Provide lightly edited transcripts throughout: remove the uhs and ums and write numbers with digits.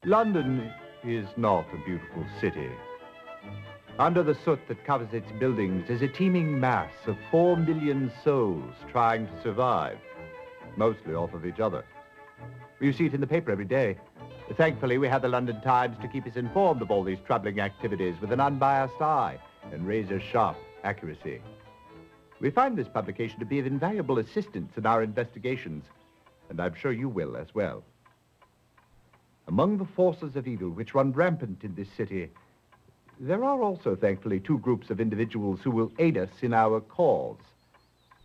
London is not a beautiful city. Under the soot that covers its buildings is a teeming mass of 4 million souls trying to survive, mostly off of each other. You see it in the paper every day. Thankfully, we have the London Times to keep us informed of all these troubling activities with an unbiased eye and razor-sharp accuracy. We find this publication to be of invaluable assistance in our investigations, and I'm sure you will as well. Among the forces of evil which run rampant in this city, there are also, thankfully, 2 groups of individuals who will aid us in our cause.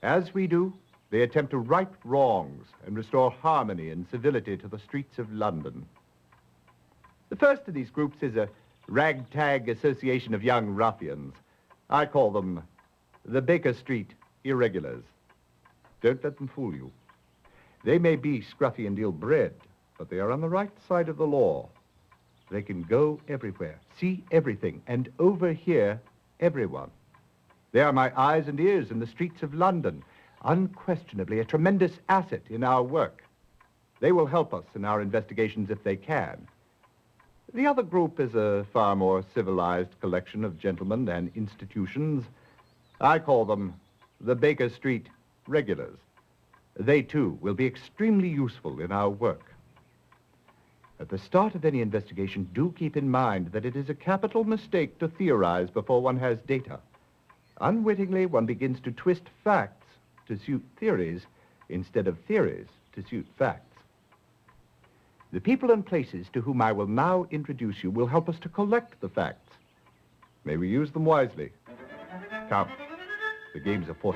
As we do, they attempt to right wrongs and restore harmony and civility to the streets of London. The first of these groups is a ragtag association of young ruffians. I call them the Baker Street Irregulars. Don't let them fool you. They may be scruffy and ill-bred, but they are on the right side of the law. They can go everywhere, see everything, and overhear everyone. They are my eyes and ears in the streets of London, unquestionably a tremendous asset in our work. They will help us in our investigations if they can. The other group is a far more civilized collection of gentlemen and institutions. I call them the Baker Street Regulars. They, too, will be extremely useful in our work. At the start of any investigation, do keep in mind that it is a capital mistake to theorize before one has data. Unwittingly, one begins to twist facts to suit theories instead of theories to suit facts. The people and places to whom I will now introduce you will help us to collect the facts. May we use them wisely. Come, the game's afoot.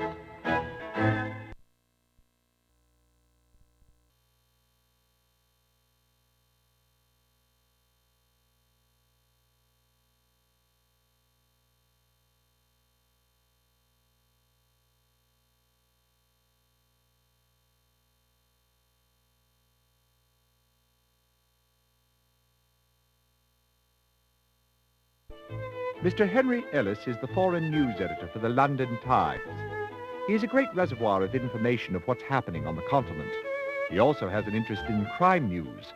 Mr. Henry Ellis is the foreign news editor for the London Times. He is a great reservoir of information of what's happening on the continent. He also has an interest in crime news.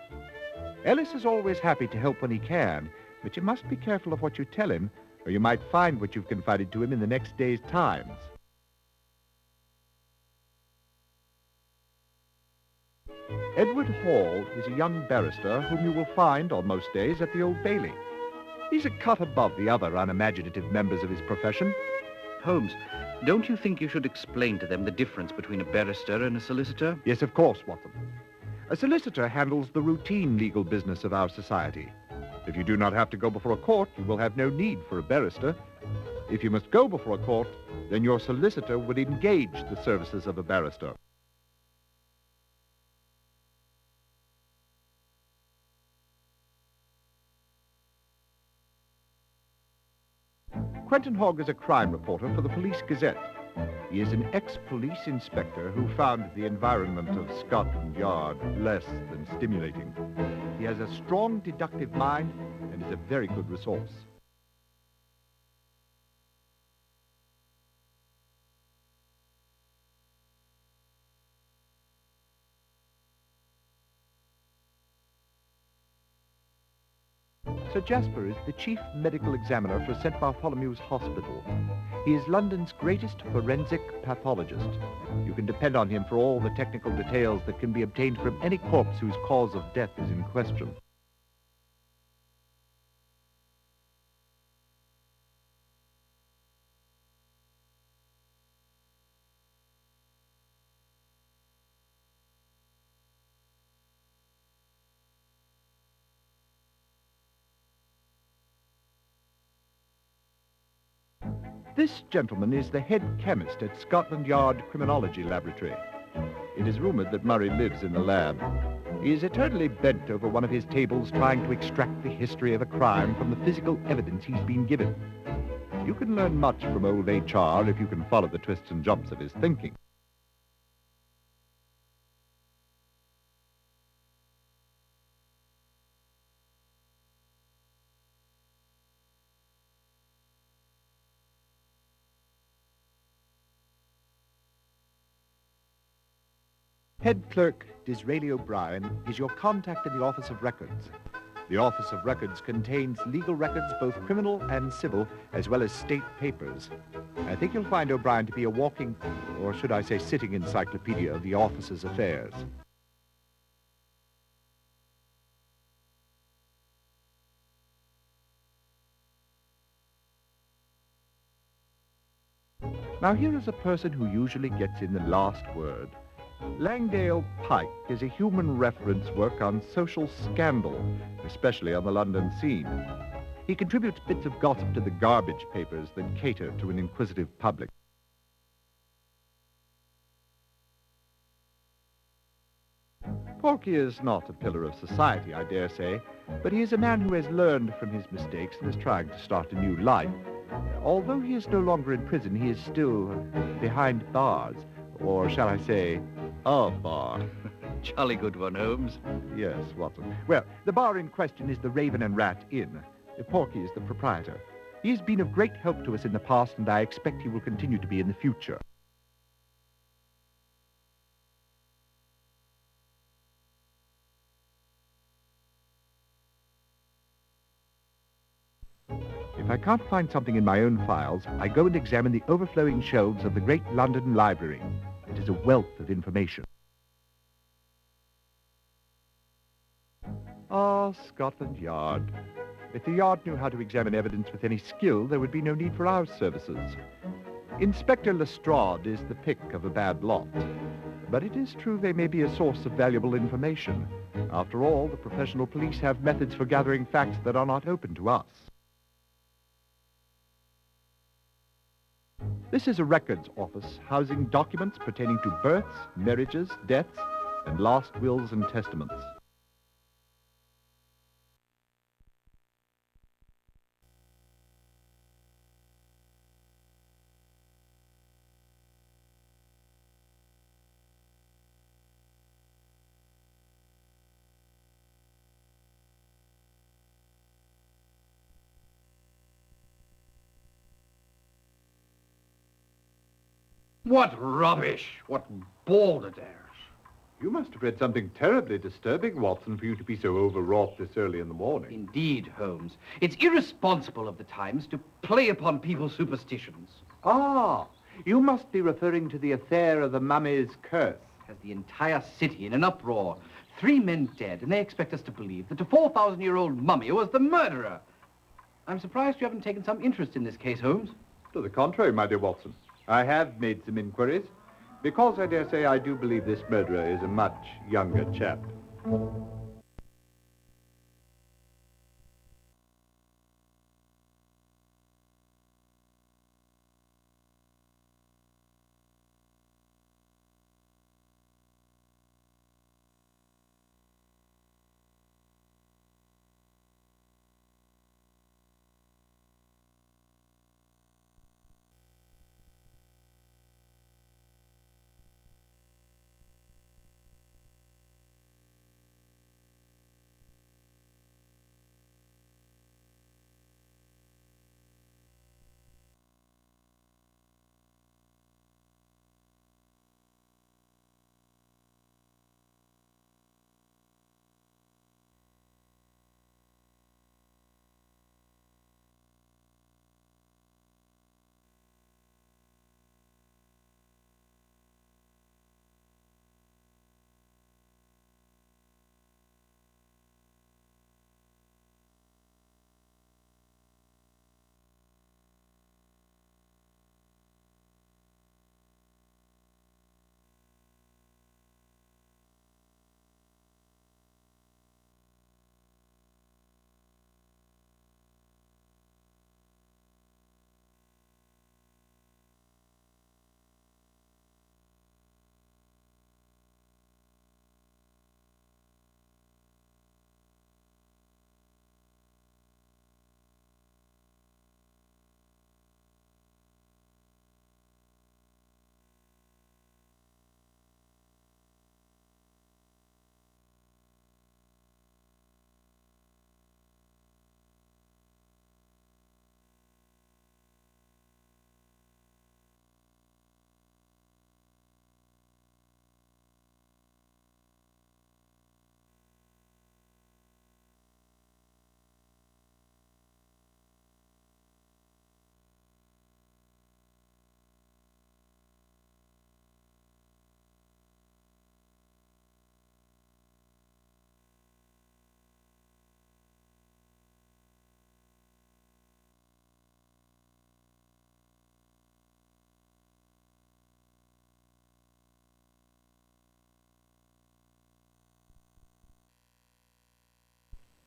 Ellis is always happy to help when he can, but you must be careful of what you tell him, or you might find what you've confided to him in the next day's Times. Edward Hall is a young barrister whom you will find on most days at the Old Bailey. He's a cut above the other unimaginative members of his profession. Holmes, don't you think you should explain to them the difference between a barrister and a solicitor? Yes, of course, Watson. A solicitor handles the routine legal business of our society. If you do not have to go before a court, you will have no need for a barrister. If you must go before a court, then your solicitor would engage the services of a barrister. Quentin Hogg is a crime reporter for the Police Gazette. He is an ex-police inspector who found the environment of Scotland Yard less than stimulating. He has a strong deductive mind and is a very good resource. Sir Jasper is the chief medical examiner for St. Bartholomew's Hospital. He is London's greatest forensic pathologist. You can depend on him for all the technical details that can be obtained from any corpse whose cause of death is in question. This gentleman is the head chemist at Scotland Yard Criminology Laboratory. It is rumored that Murray lives in the lab. He is eternally bent over one of his tables trying to extract the history of a crime from the physical evidence he's been given. You can learn much from old HR if you can follow the twists and jumps of his thinking. Head clerk Disraeli O'Brien is your contact in the Office of Records. The Office of Records contains legal records, both criminal and civil, as well as state papers. I think you'll find O'Brien to be a walking, or should I say sitting encyclopedia of the office's affairs. Now here is a person who usually gets in the last word. Langdale Pike is a human reference work on social scandal, especially on the London scene. He contributes bits of gossip to the garbage papers that cater to an inquisitive public. Porky is not a pillar of society, I dare say, but he is a man who has learned from his mistakes and is trying to start a new life. Although he is no longer in prison, he is still behind bars, or shall I say, a bar. Jolly good one, Holmes. Yes, Watson. Well, the bar in question is the Raven and Rat Inn. Porky is the proprietor. He has been of great help to us in the past, and I expect he will continue to be in the future. If I can't find something in my own files, I go and examine the overflowing shelves of the great London Library. It is a wealth of information. Ah, Scotland Yard. If the Yard knew how to examine evidence with any skill, there would be no need for our services. Inspector Lestrade is the pick of a bad lot. But it is true they may be a source of valuable information. After all, the professional police have methods for gathering facts that are not open to us. This is a records office housing documents pertaining to births, marriages, deaths, and last wills and testaments. What rubbish! What balderdash! You must have read something terribly disturbing, Watson, for you to be so overwrought this early in the morning. Indeed, Holmes. It's irresponsible of the Times to play upon people's superstitions. Ah, you must be referring to the affair of the mummy's curse. Has the entire city in an uproar. 3 men dead, and they expect us to believe that a 4,000-year-old mummy was the murderer. I'm surprised you haven't taken some interest in this case, Holmes. To the contrary, my dear Watson. I have made some inquiries, because I dare say I do believe this murderer is a much younger chap.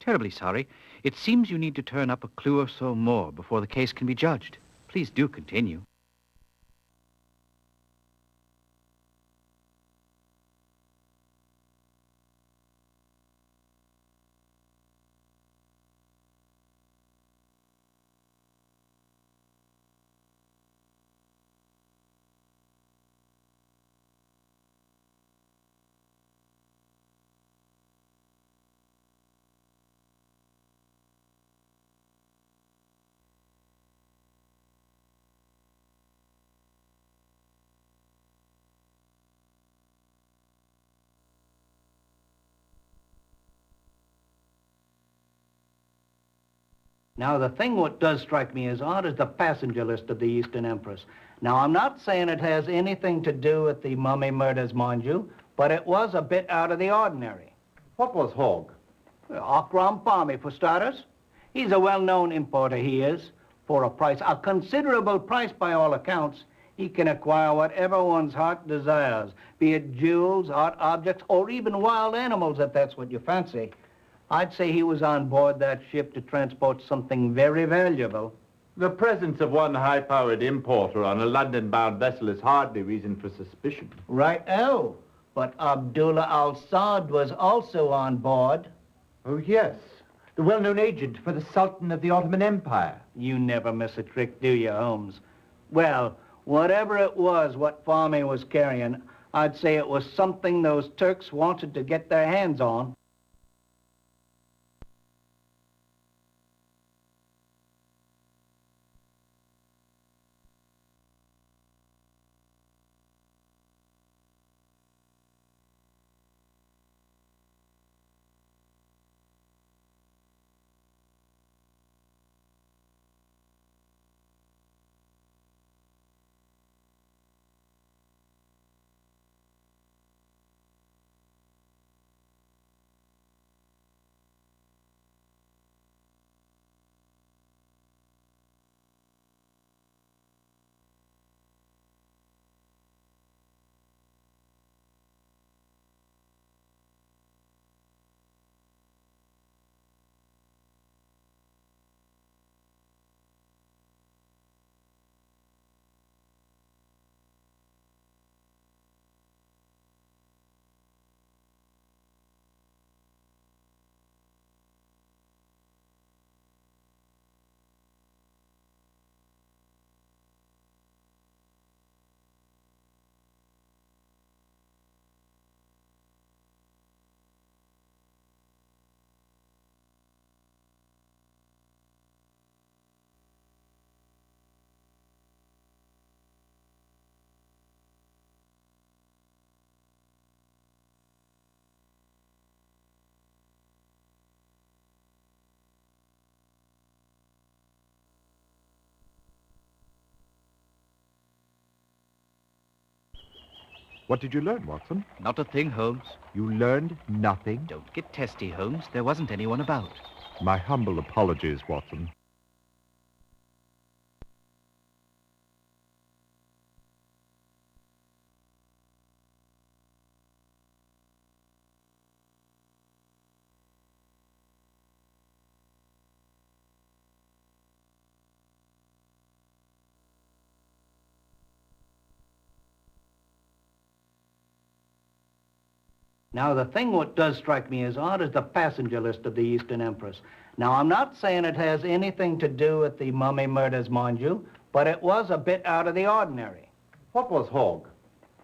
terribly sorry. It seems you need to turn up a clue or so more before the case can be judged. Please do continue. Now, the thing what does strike me as odd is the passenger list of the Eastern Empress. Now, I'm not saying it has anything to do with the mummy murders, mind you, but it was a bit out of the ordinary. What was Hogg? Akram Palmy, for starters. He's a well-known importer, he is. For a price, a considerable price by all accounts, he can acquire whatever one's heart desires, be it jewels, art objects, or even wild animals, if that's what you fancy. I'd say he was on board that ship to transport something very valuable. The presence of one high-powered importer on a London-bound vessel is hardly reason for suspicion. Right-o. But Abdullah al-Saad was also on board. Oh, yes. The well-known agent for the Sultan of the Ottoman Empire. You never miss a trick, do you, Holmes? Well, whatever it was what Farmy was carrying, I'd say it was something those Turks wanted to get their hands on. What did you learn, Watson? Not a thing, Holmes. You learned nothing? Don't get testy, Holmes. There wasn't anyone about. My humble apologies, Watson. Now, the thing what does strike me as odd is the passenger list of the Eastern Empress. Now, I'm not saying it has anything to do with the mummy murders, mind you, but it was a bit out of the ordinary. What was Hogg?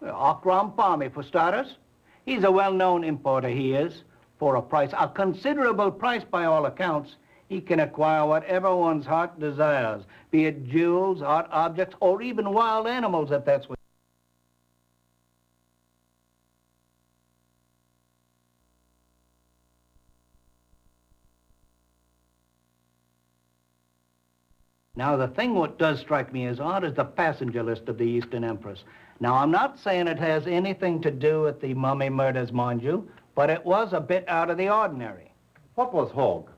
Akram Palmy, for starters. He's a well-known importer, he is. For a price, a considerable price by all accounts, he can acquire whatever one's heart desires, be it jewels, art objects, or even wild animals, if that's what... Now, the thing what does strike me as odd is the passenger list of the Eastern Empress. Now, I'm not saying it has anything to do with the mummy murders, mind you, but it was a bit out of the ordinary. What was Hogg?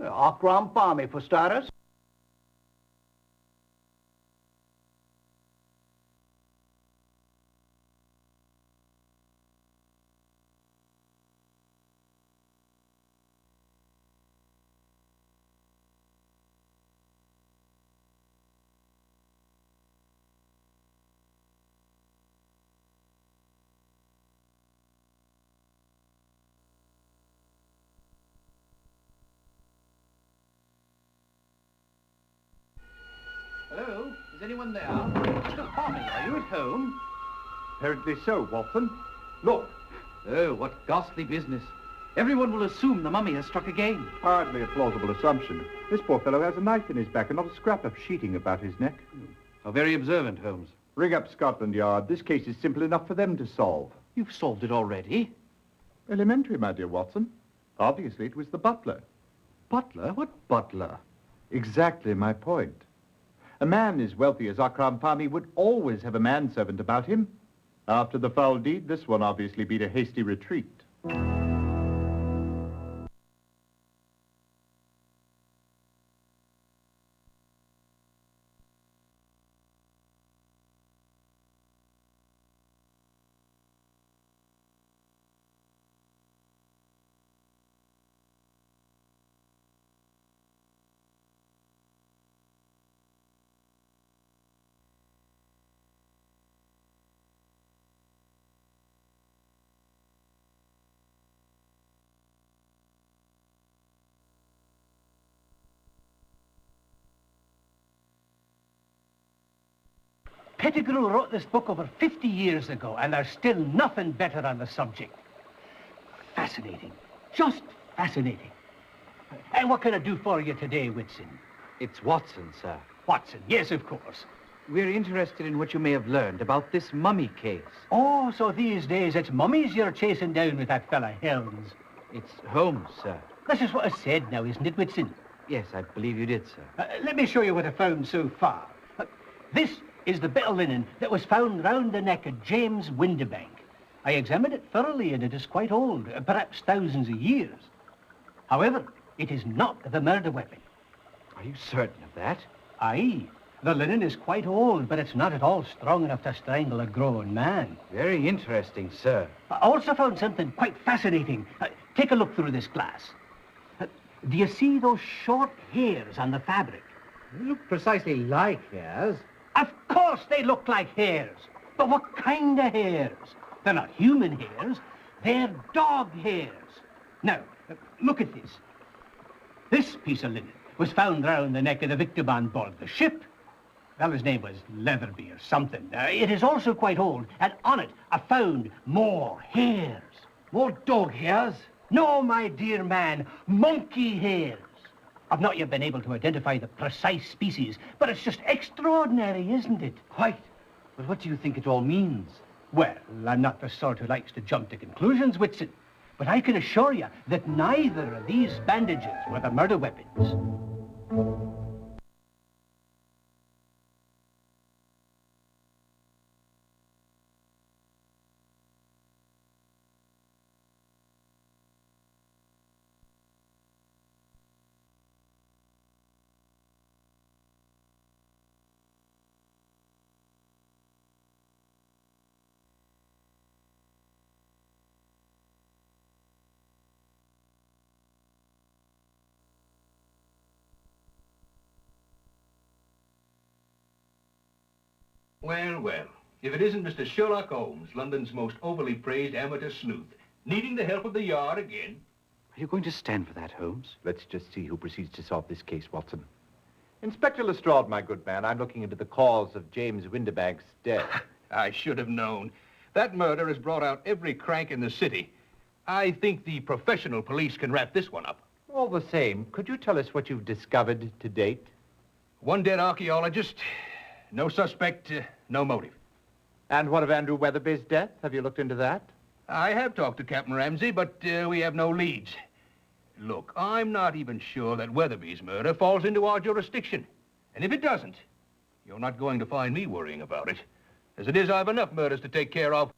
Akram Palmy, for starters. anyone there? Mr. Palmy, are you at home? Apparently so, Watson. Look. Oh, what ghastly business. Everyone will assume the mummy has struck again. Hardly a plausible assumption. This poor fellow has a knife in his back and not a scrap of sheeting about his neck. How very observant, Holmes. Ring up Scotland Yard. This case is simple enough for them to solve. You've solved it already. Elementary, my dear Watson. Obviously, it was the butler. Butler? What butler? Exactly my point. A man as wealthy as Akram Palmy would always have a manservant about him. After the foul deed, this one obviously beat a hasty retreat. Pettigrew wrote this book over 50 years ago, and there's still nothing better on the subject. Fascinating. Just fascinating. And what can I do for you today, Whitson? It's Watson, sir. Watson, yes, of course. We're interested in what you may have learned about this mummy case. Oh, so these days it's mummies you're chasing down with that fella Holmes. It's Holmes, sir. This is what I said now, isn't it, Whitson? Yes, I believe you did, sir. Let me show you what I found so far. This is the bit of linen that was found round the neck of James Windibank. I examined it thoroughly, and it is quite old, perhaps thousands of years. However, it is not the murder weapon. Are you certain of that? Aye. The linen is quite old, but it's not at all strong enough to strangle a grown man. Very interesting, sir. I also found something quite fascinating. Take a look through this glass. Do you see those short hairs on the fabric? They look precisely like hairs. Of course they look like hairs. But what kind of hairs? They're not human hairs. They're dog hairs. Now, look at this. This piece of linen was found round the neck of the victim on board the ship. Well, his name was Leatherby or something. It is also quite old, and on it I found more hairs. More dog hairs? No, my dear man, monkey hairs. I've not yet been able to identify the precise species, but it's just extraordinary, isn't it? Quite. But what do you think it all means? Well, I'm not the sort who likes to jump to conclusions, Whitson. But I can assure you that neither of these bandages were the murder weapons. Well, well, if it isn't Mr. Sherlock Holmes, London's most overly praised amateur sleuth, needing the help of the Yard again. Are you going to stand for that, Holmes? Let's just see who proceeds to solve this case, Watson. Inspector Lestrade, my good man, I'm looking into the cause of James Windibank's death. I should have known. That murder has brought out every crank in the city. I think the professional police can wrap this one up. All the same, could you tell us what you've discovered to date? One dead archaeologist, no suspect, no motive. And what of Andrew Weatherby's death? Have you looked into that? I have talked to Captain Ramsey, but we have no leads. Look, I'm not even sure that Weatherby's murder falls into our jurisdiction. And if it doesn't, you're not going to find me worrying about it. As it is, I have enough murders to take care of.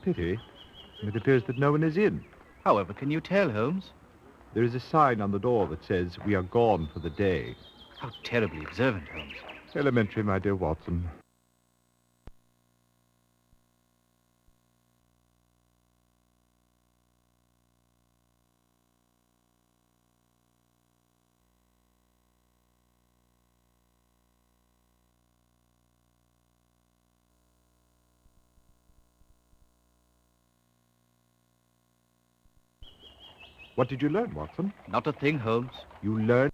pity. It appears that no one is in. However, can you tell, Holmes? There is a sign on the door that says, "We are gone for the day." How terribly observant, Holmes. Elementary, my dear Watson. What did you learn, Watson? Not a thing, Holmes. You learned...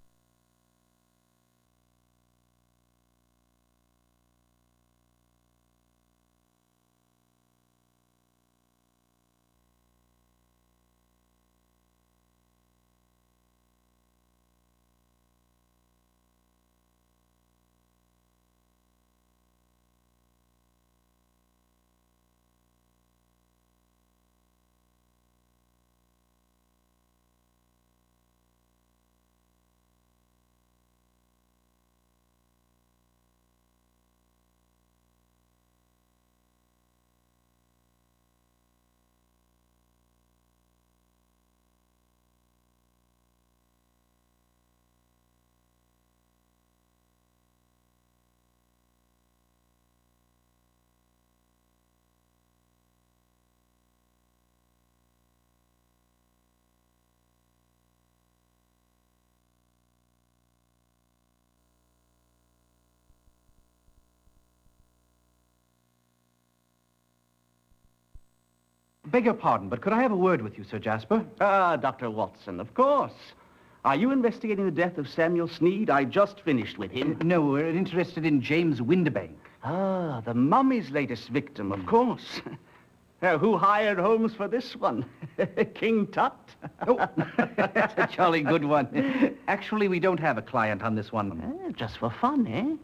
Beg your pardon, but could I have a word with you, Sir Jasper? Ah, Dr. Watson, of course. Are you investigating the death of Samuel Sneed? I just finished with him. No, we're interested in James Winterbank. Ah, the mummy's latest victim, of course. Who hired Holmes for this one? King Tut? Oh, that's a jolly good one. Actually, we don't have a client on this one. Just for fun, eh?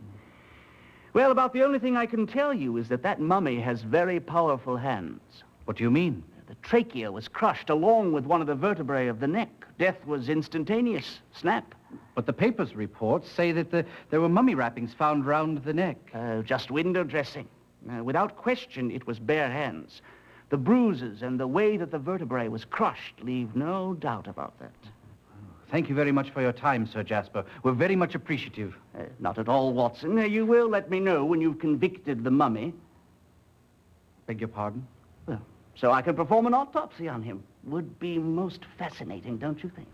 Well, about the only thing I can tell you is that mummy has very powerful hands. What do you mean? The trachea was crushed along with one of the vertebrae of the neck. Death was instantaneous. Snap. But the papers' reports say that there were mummy wrappings found round the neck. Just window dressing. Without question, it was bare hands. The bruises and the way that the vertebrae was crushed leave no doubt about that. Thank you very much for your time, Sir Jasper. We're very much appreciative. Not at all, Watson. You will let me know when you've convicted the mummy. Beg your pardon? Well, so I can perform an autopsy on him. Would be most fascinating, don't you think?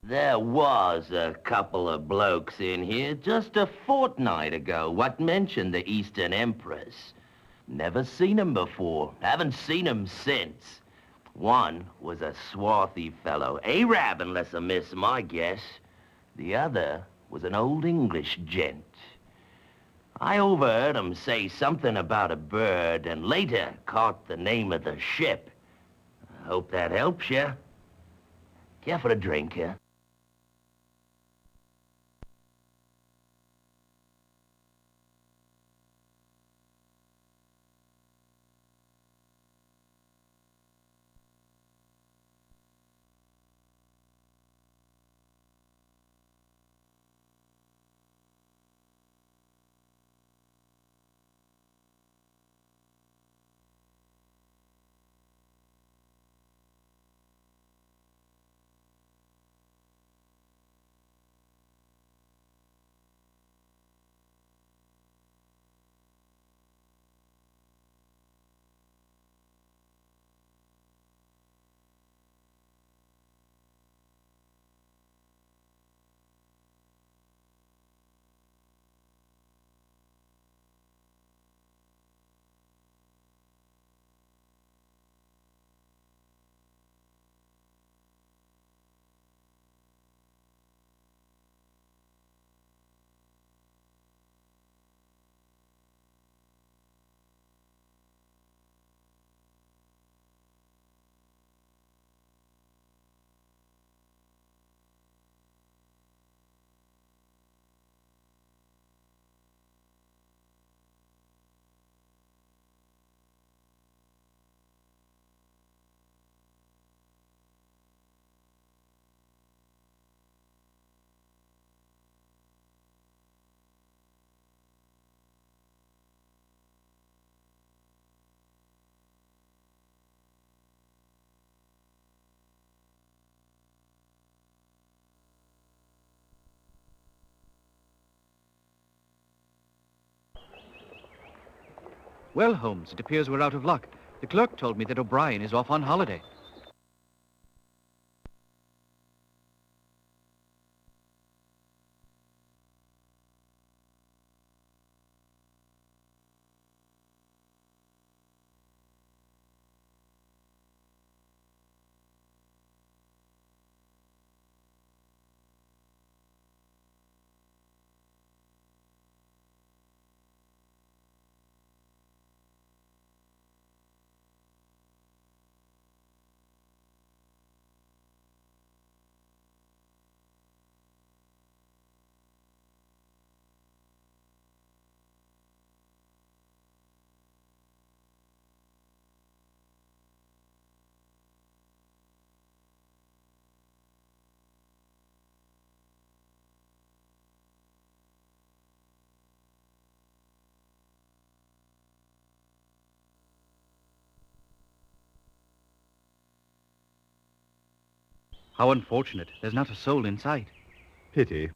There was a couple of blokes in here just a fortnight ago what mentioned the Eastern Empress. Never seen 'em before. Haven't seen 'em since. One was a swarthy fellow, Arab unless I miss my guess. The other was an old English gent. I overheard 'em say something about a bird and later caught the name of the ship. I hope that helps you. Care for a drink, huh? Well, Holmes, it appears we're out of luck. The clerk told me that O'Brien is off on holiday. How unfortunate. There's not a soul in sight. Pity.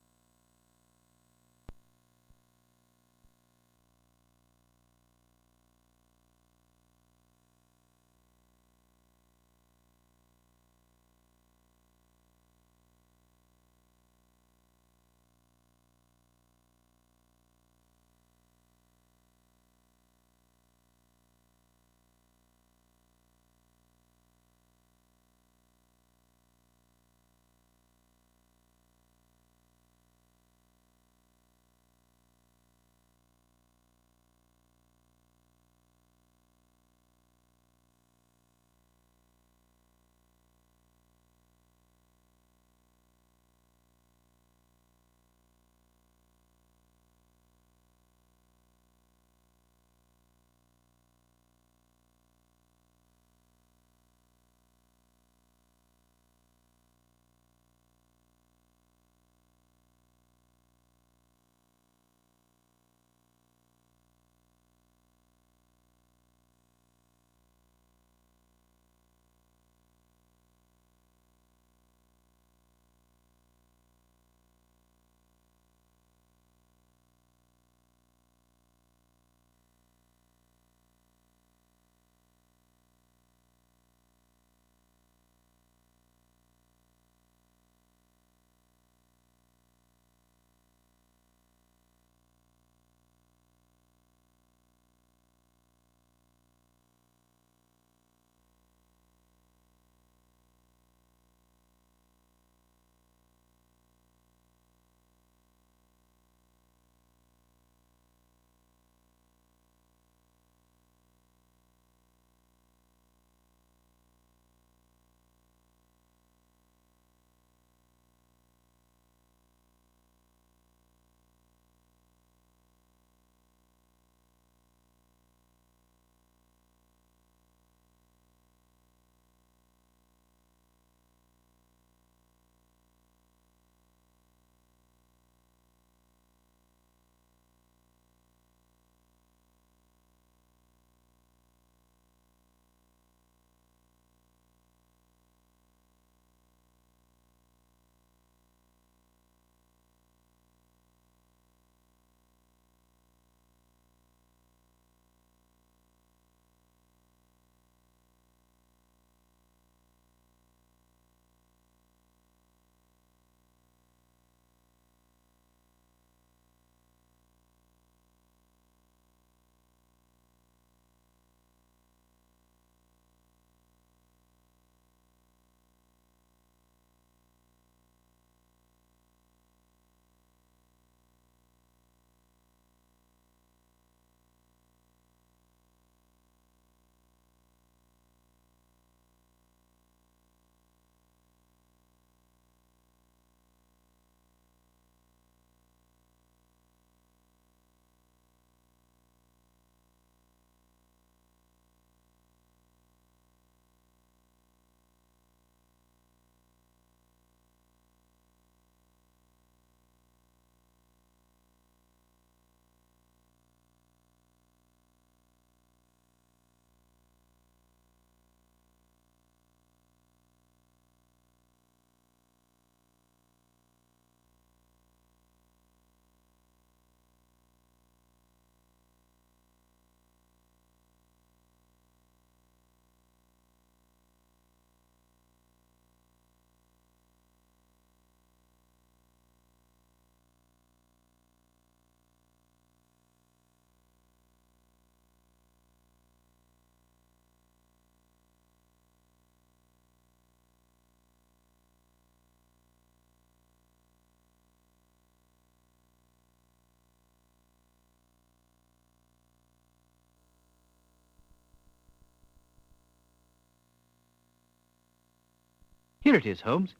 Here it is, Holmes.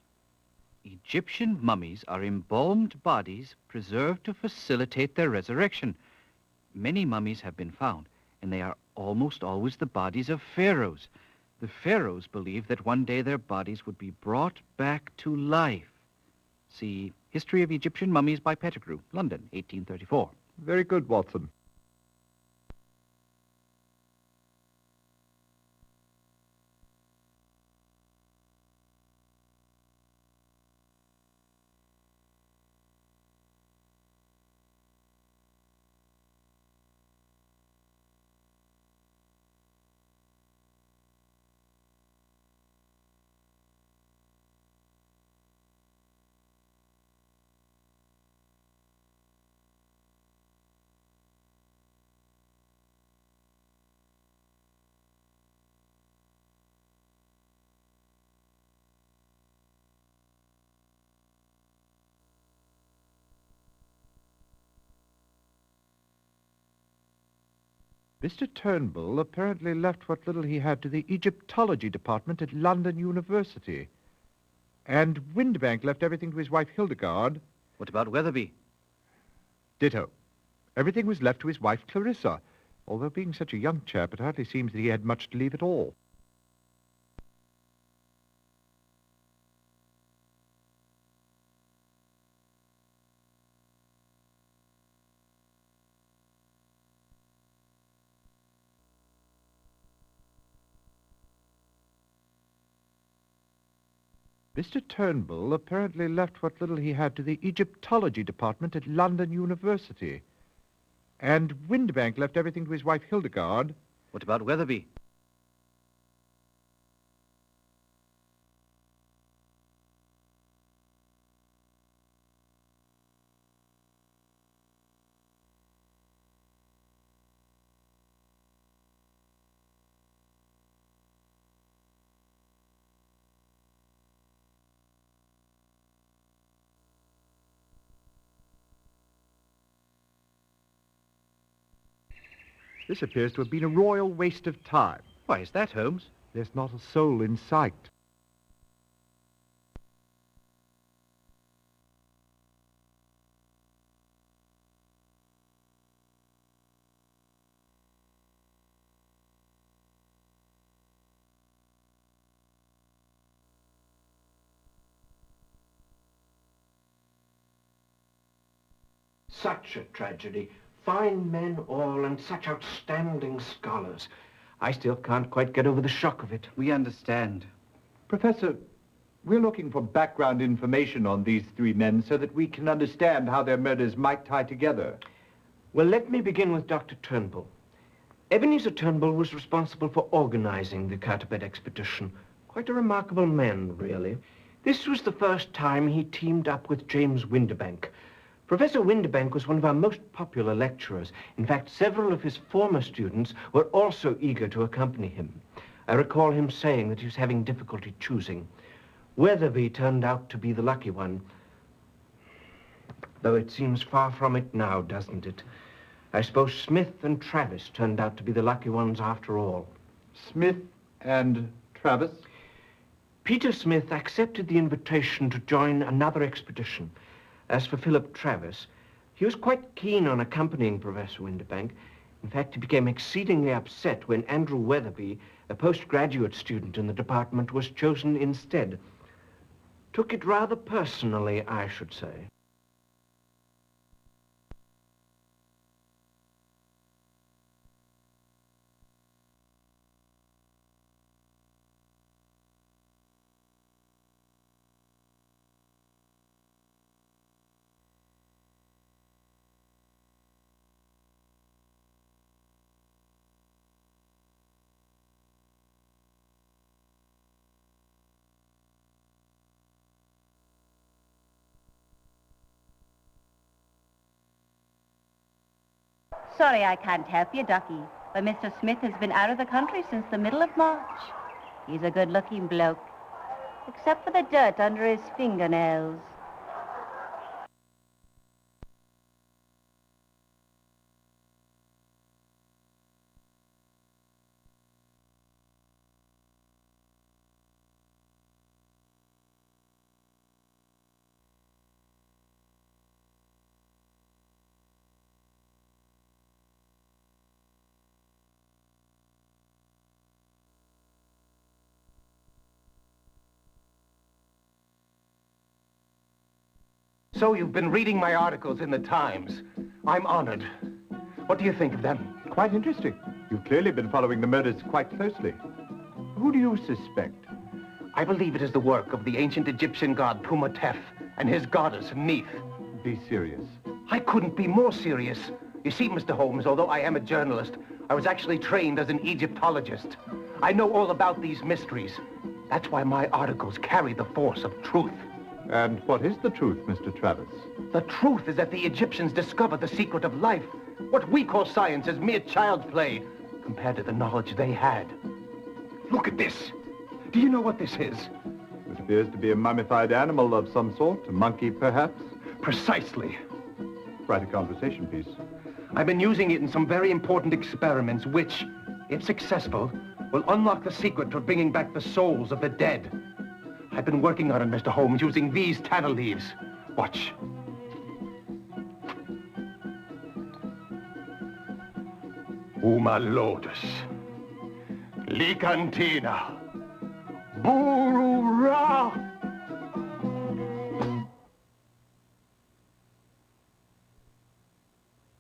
Egyptian mummies are embalmed bodies preserved to facilitate their resurrection. Many mummies have been found, and they are almost always the bodies of pharaohs. The pharaohs believed that one day their bodies would be brought back to life. See History of Egyptian Mummies by Pettigrew, London, 1834. Very good, Watson. Mr. Turnbull apparently left what little he had to the Egyptology department at London University. And Windbank left everything to his wife Hildegard. What about Weatherby? Ditto. Everything was left to his wife Clarissa, although being such a young chap, it hardly seems that he had much to leave at all. Mr. Turnbull apparently left what little he had to the Egyptology department at London University. And Windbank left everything to his wife Hildegard. What about Weatherby? This appears to have been a royal waste of time. Why is that, Holmes? There's not a soul in sight. Such a tragedy. Fine men all, and such outstanding scholars. I still can't quite get over the shock of it. We understand. Professor, we're looking for background information on these three men so that we can understand how their murders might tie together. Well, let me begin with Dr. Turnbull. Ebenezer Turnbull was responsible for organizing the Carteret expedition. Quite a remarkable man, really. This was the first time he teamed up with James Windibank. Professor Windibank was one of our most popular lecturers. In fact, several of his former students were also eager to accompany him. I recall him saying that he was having difficulty choosing. Weatherby turned out to be the lucky one, though it seems far from it now, doesn't it? I suppose Smith and Travis turned out to be the lucky ones after all. Smith and Travis? Peter Smith accepted the invitation to join another expedition. As for Philip Travis, he was quite keen on accompanying Professor Windibank. In fact, he became exceedingly upset when Andrew Weatherby, a postgraduate student in the department, was chosen instead. Took it rather personally, I should say. Sorry I can't help you, Ducky, but Mr. Smith has been out of the country since the middle of March. He's a good-looking bloke, except for the dirt under his fingernails. So you've been reading my articles in the Times. I'm honored. What do you think of them? Quite interesting. You've clearly been following the murders quite closely. Who do you suspect? I believe it is the work of the ancient Egyptian god Pumatef and his goddess Neith. Be serious. I couldn't be more serious. You see, Mr. Holmes, although I am a journalist, I was actually trained as an Egyptologist. I know all about these mysteries. That's why my articles carry the force of truth. And what is the truth, Mr. Travis? The truth is that the Egyptians discovered the secret of life. What we call science is mere child's play compared to the knowledge they had. Look at this. Do you know what this is? It appears to be a mummified animal of some sort, a monkey, perhaps. Precisely. Quite a conversation piece. I've been using it in some very important experiments which, if successful, will unlock the secret for bringing back the souls of the dead. I've been working on it, Mr. Holmes, using these tanner leaves. Watch. Uma lotus. Licantina. Burura.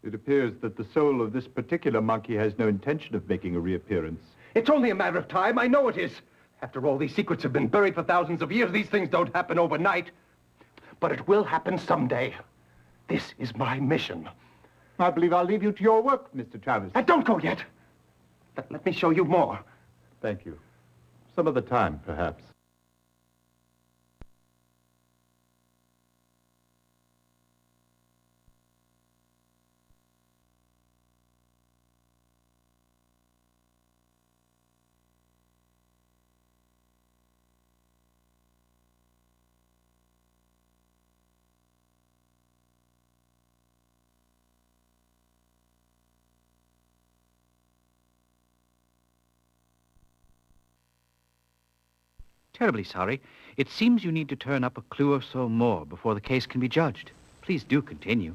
It appears that the soul of this particular monkey has no intention of making a reappearance. It's only a matter of time. I know it is. After all, these secrets have been buried for thousands of years. These things don't happen overnight. But it will happen someday. This is my mission. I believe I'll leave you to your work, Mr. Travis. Don't go yet. Let me show you more. Thank you. Some other time, perhaps. Terribly sorry. It seems you need to turn up a clue or so more before the case can be judged. Please do continue.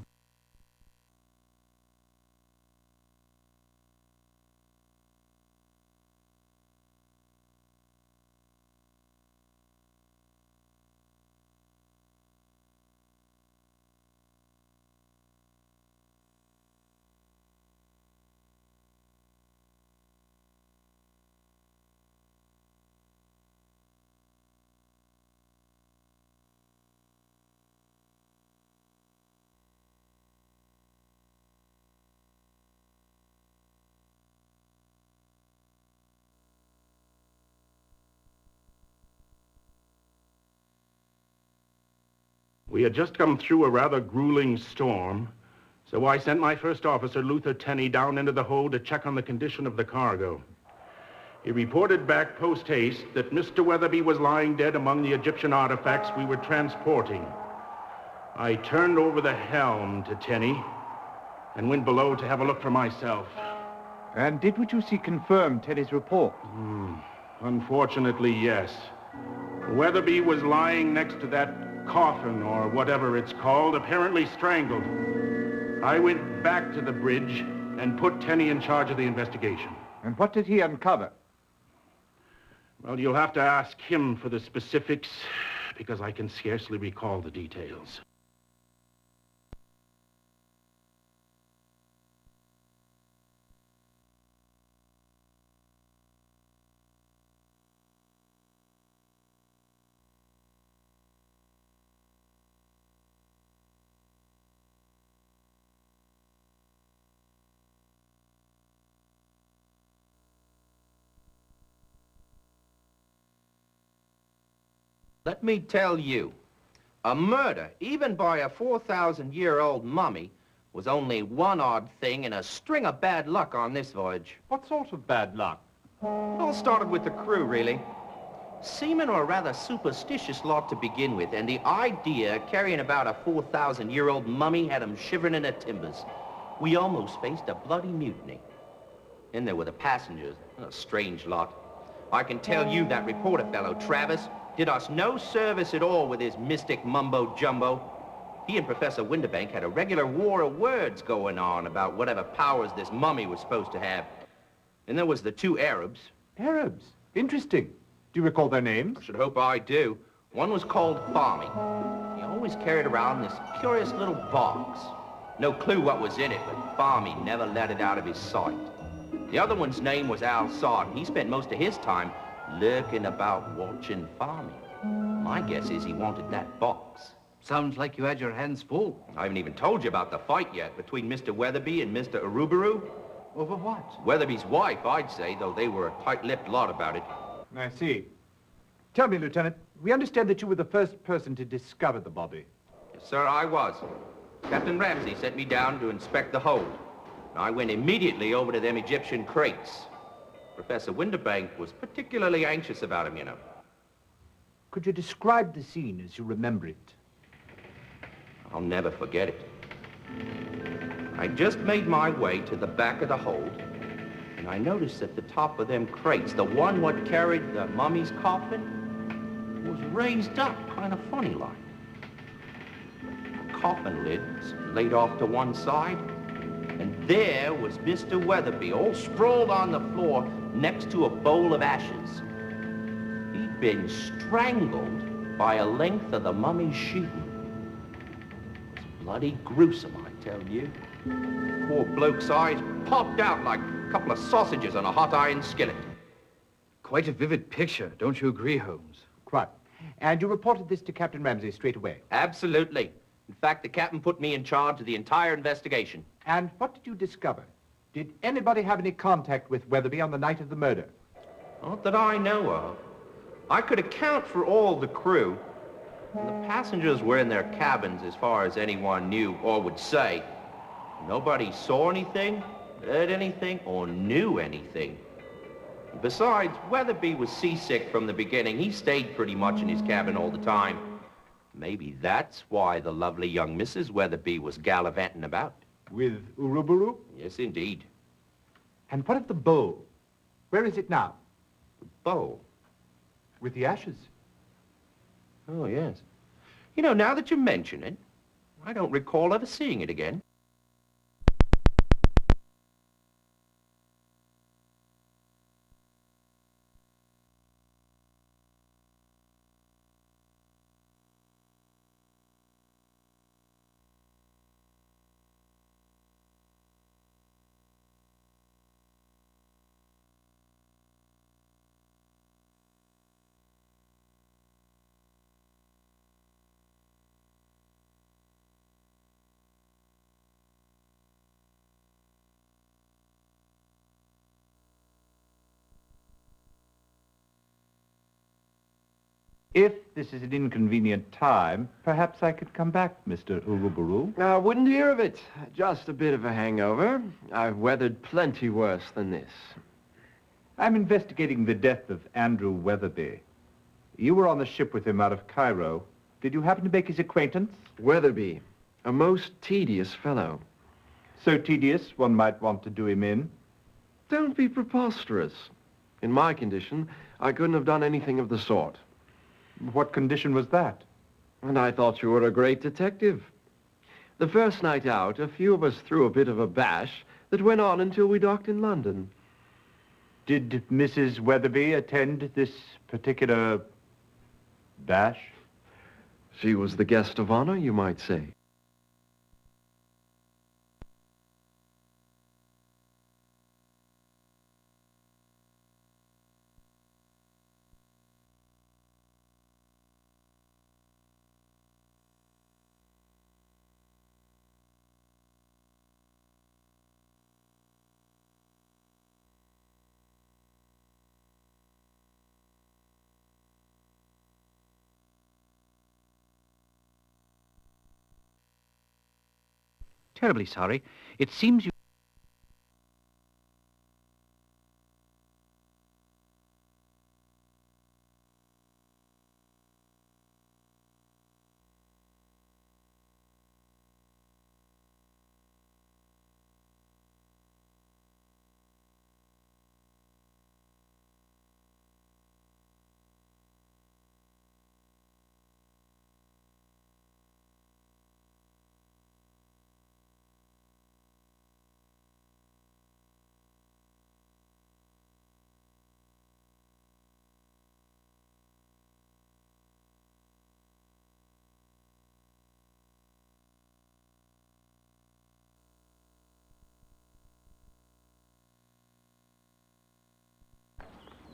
We had just come through a rather grueling storm, so I sent my first officer, Luther Tenney, down into the hold to check on the condition of the cargo. He reported back post-haste that Mr. Weatherby was lying dead among the Egyptian artifacts we were transporting. I turned over the helm to Tenney and went below to have a look for myself. And did what you see confirm Teddy's report? Unfortunately, yes. Weatherby was lying next to that coffin, or whatever it's called, apparently strangled. I went back to the bridge and put Tenney in charge of the investigation. And what did he uncover? Well, you'll have to ask him for the specifics, because I can scarcely recall the details. Let me tell you, a murder, even by a 4,000-year-old mummy, was only one odd thing in a string of bad luck on this voyage. What sort of bad luck? It all started with the crew, really. Seamen are a rather superstitious lot to begin with, and the idea carrying about a 4,000-year-old mummy had them shivering in their timbers. We almost faced a bloody mutiny. Then there were the passengers, a strange lot. I can tell you that reporter fellow, Travis, did us no service at all with his mystic mumbo-jumbo. He and Professor Winterbank had a regular war of words going on about whatever powers this mummy was supposed to have. And there was the two Arabs. Arabs? Interesting. Do you recall their names? I should hope I do. One was called Barmy. He always carried around this curious little box. No clue what was in it, but Farmy never let it out of his sight. The other one's name was Al Sard. He spent most of his time lurking about watching Farmy. My guess is he wanted that box. Sounds like you had your hands full. I haven't even told you about the fight yet between Mr. Weatherby and Mr. Urubaru. Over what? Weatherby's wife, I'd say, though they were a tight-lipped lot about it. I see. Tell me, Lieutenant, we understand that you were the first person to discover the body. Yes, sir, I was. Captain Ramsey sent me down to inspect the hold. And I went immediately over to them Egyptian crates. Professor Winterbank was particularly anxious about him, you know. Could you describe the scene as you remember it? I'll never forget it. I just made my way to the back of the hold, and I noticed at the top of them crates, the one what carried the mummy's coffin was raised up kind of funny like. The coffin lid was laid off to one side, and there was Mr. Weatherby all sprawled on the floor next to a bowl of ashes. He'd been strangled by a length of the mummy's sheeting. It was bloody gruesome, I tell you. Poor bloke's eyes popped out like a couple of sausages on a hot iron skillet. Quite a vivid picture, don't you agree, Holmes? Quite. And you reported this to Captain Ramsey straight away? Absolutely. In fact, the captain put me in charge of the entire investigation. And what did you discover? Did anybody have any contact with Weatherby on the night of the murder? Not that I know of. I could account for all the crew. And the passengers were in their cabins as far as anyone knew or would say. Nobody saw anything, heard anything, or knew anything. Besides, Weatherby was seasick from the beginning. He stayed pretty much in his cabin all the time. Maybe that's why the lovely young Mrs. Weatherby was gallivanting about. With Uruburu? Yes, indeed. And what of the bowl? Where is it now? The bowl? With the ashes. Oh, yes. You know, now that you mention it, I don't recall ever seeing it again. If this is an inconvenient time, perhaps I could come back, Mr. Uruburu. I wouldn't hear of it. Just a bit of a hangover. I've weathered plenty worse than this. I'm investigating the death of Andrew Weatherby. You were on the ship with him out of Cairo. Did you happen to make his acquaintance? Weatherby, a most tedious fellow. So tedious, one might want to do him in. Don't be preposterous. In my condition, I couldn't have done anything of the sort. What condition was that? And I thought you were a great detective. The first night out, a few of us threw a bit of a bash that went on until we docked in London. Did Mrs. Weatherby attend this particular bash? She was the guest of honor, you might say. Terribly sorry. It seems you...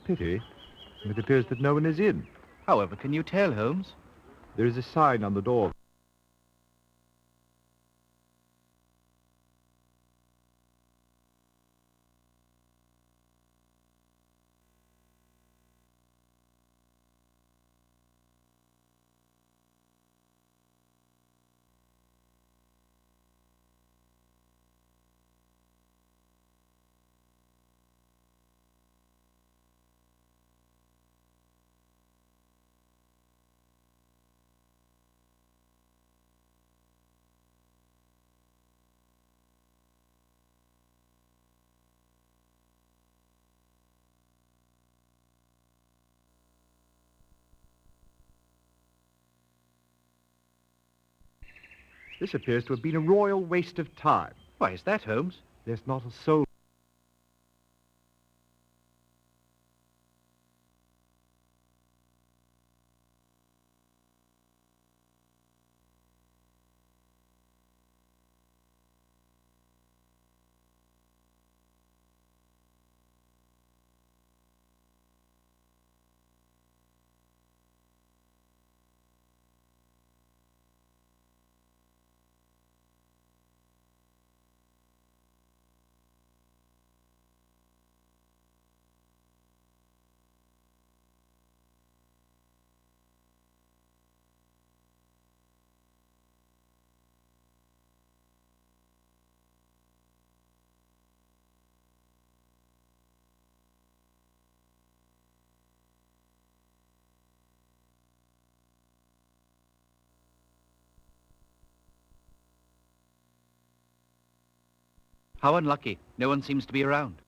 pity. It appears that no one is in. However can you tell, Holmes? There is a sign on the door. This appears to have been a royal waste of time. Why is that, Holmes? There's not a soul. How unlucky. No one seems to be around.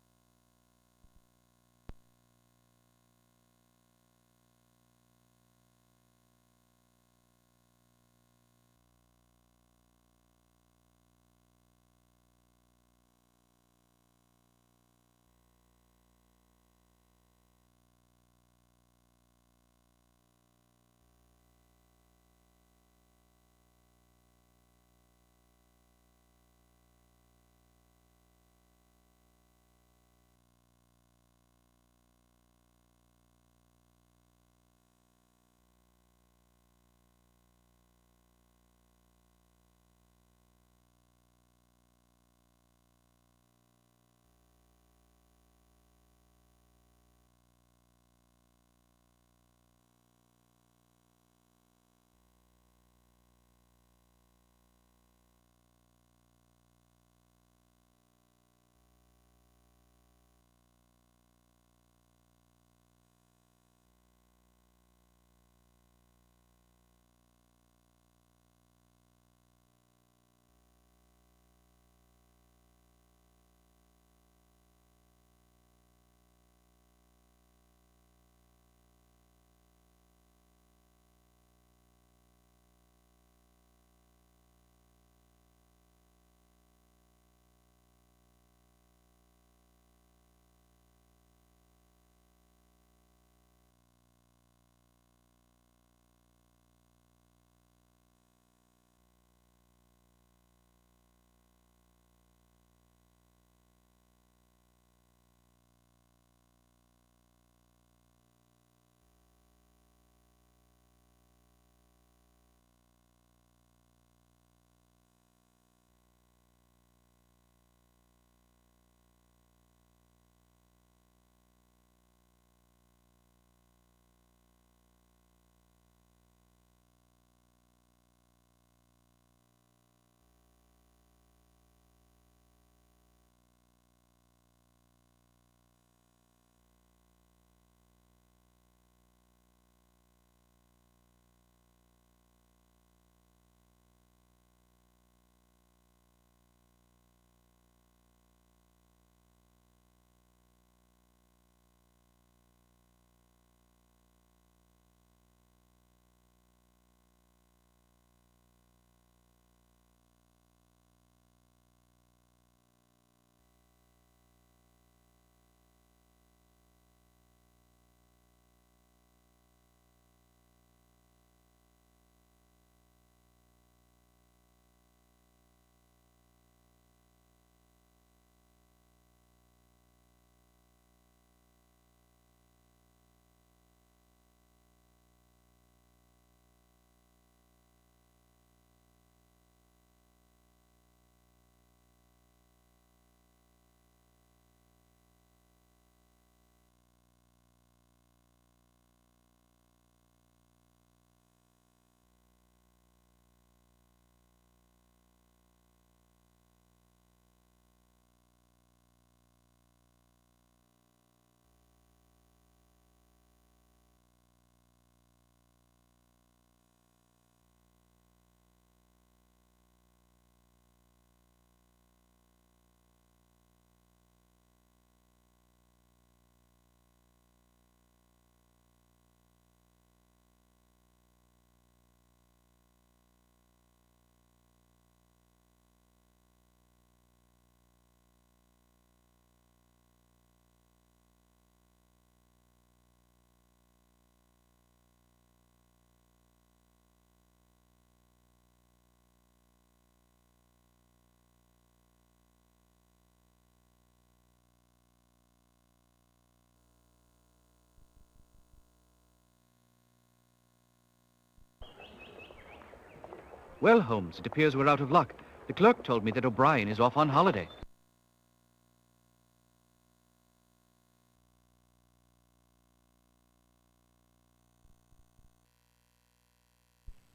Well, Holmes, it appears we're out of luck. The clerk told me that O'Brien is off on holiday.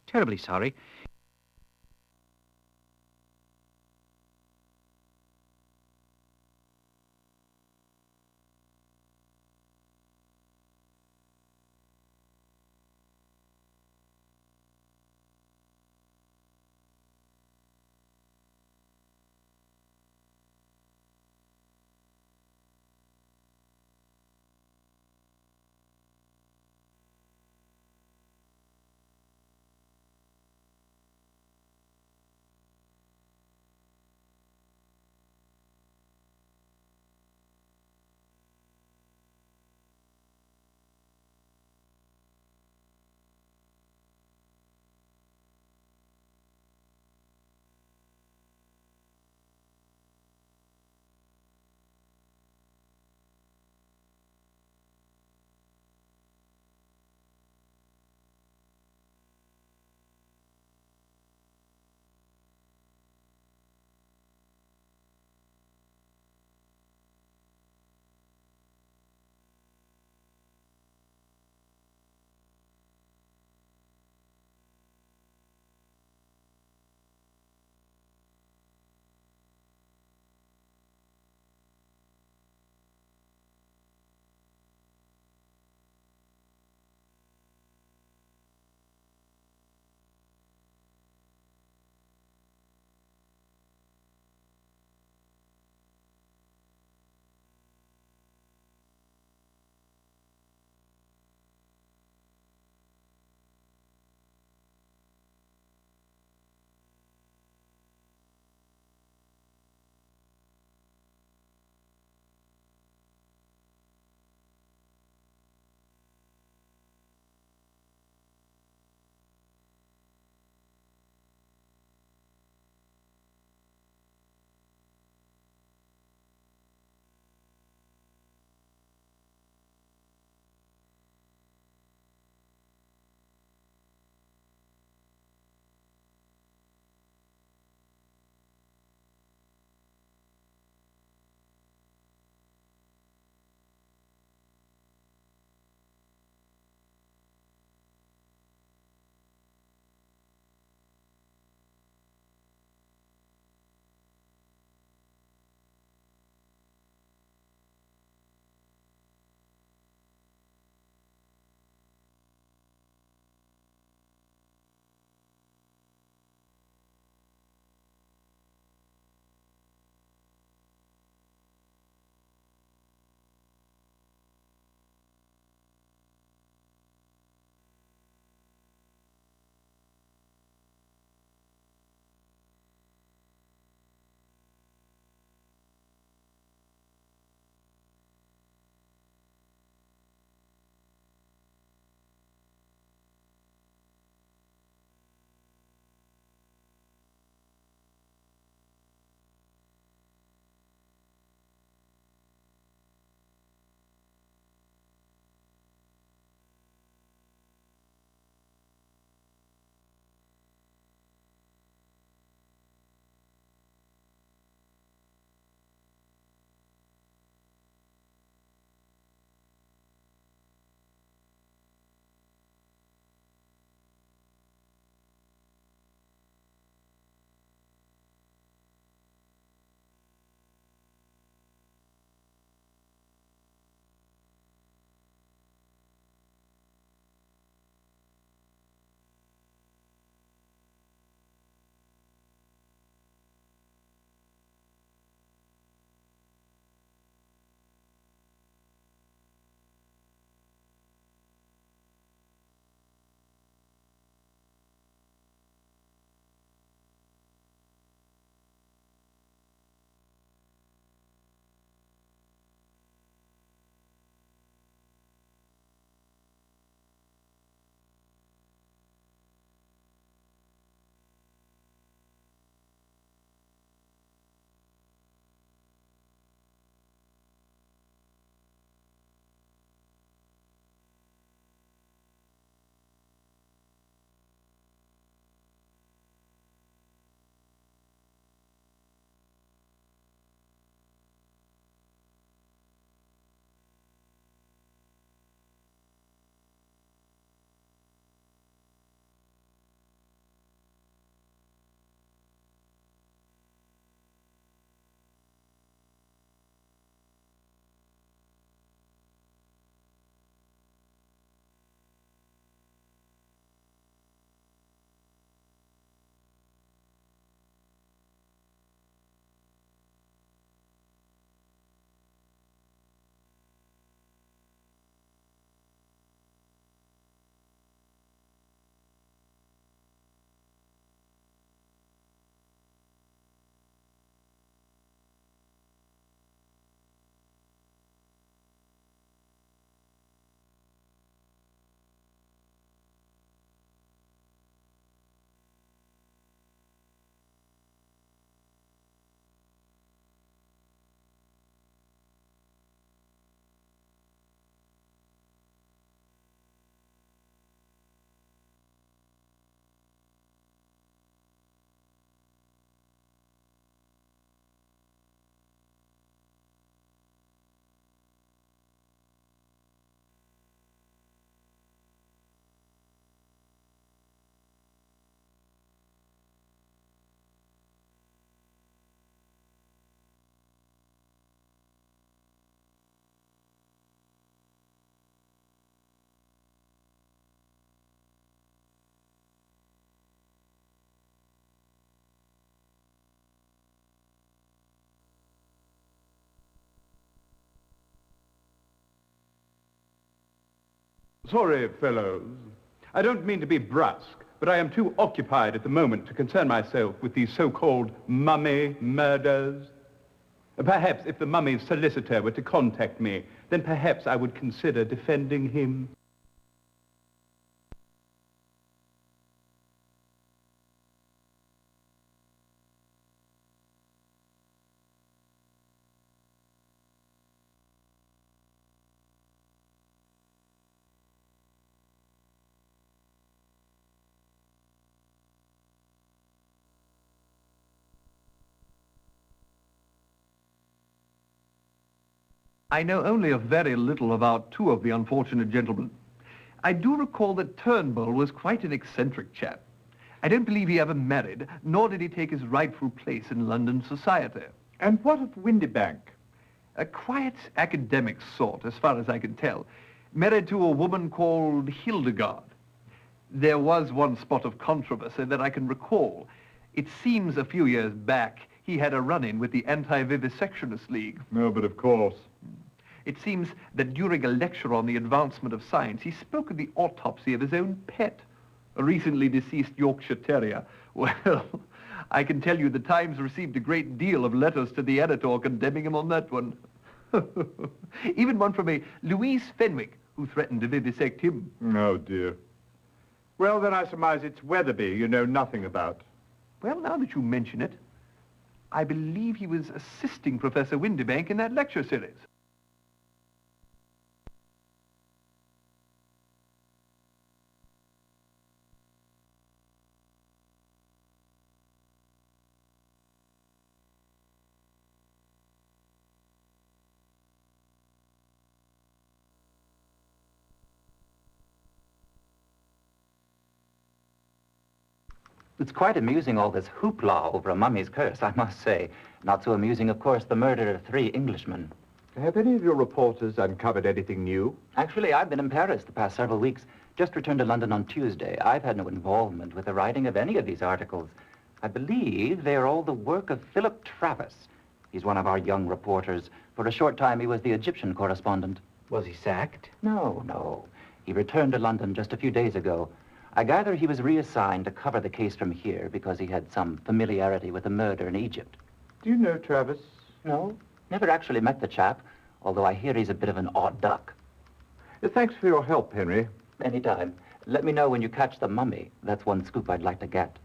Terribly sorry. Sorry, fellows. I don't mean to be brusque, but I am too occupied at the moment to concern myself with these so-called mummy murders. Perhaps if the mummy's solicitor were to contact me, then perhaps I would consider defending him. I know only a very little about two of the unfortunate gentlemen. I do recall that Turnbull was quite an eccentric chap. I don't believe he ever married, nor did he take his rightful place in London society. And what of Windybank? A quiet academic sort, as far as I can tell. Married to a woman called Hildegard. There was one spot of controversy that I can recall. It seems a few years back he had a run-in with the Anti-Vivisectionist League. No, but of course. It seems that during a lecture on the advancement of science, he spoke of the autopsy of his own pet, a recently deceased Yorkshire Terrier. Well, I can tell you the Times received a great deal of letters to the editor condemning him on that one. Even one from a Louise Fenwick, who threatened to vivisect him. Oh, dear. Well, then I surmise it's Weatherby you know nothing about. Well, now that you mention it, I believe he was assisting Professor Windybank in that lecture series. It's quite amusing, all this hoopla over a mummy's curse, I must say. Not so amusing, of course, the murder of 3 Englishmen. Have any of your reporters uncovered anything new? Actually, I've been in Paris the past several weeks. Just returned to London on Tuesday. I've had no involvement with the writing of any of these articles. I believe they are all the work of Philip Travis. He's one of our young reporters. For a short time, he was the Egyptian correspondent. Was he sacked? No. He returned to London just a few days ago. I gather he was reassigned to cover the case from here because he had some familiarity with the murder in Egypt. Do you know Travis? No, never actually met the chap, although I hear he's a bit of an odd duck. Thanks for your help, Henry. Anytime. Let me know when you catch the mummy. That's one scoop I'd like to get.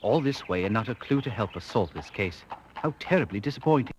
All this way and not a clue to help us solve this case. How terribly disappointing.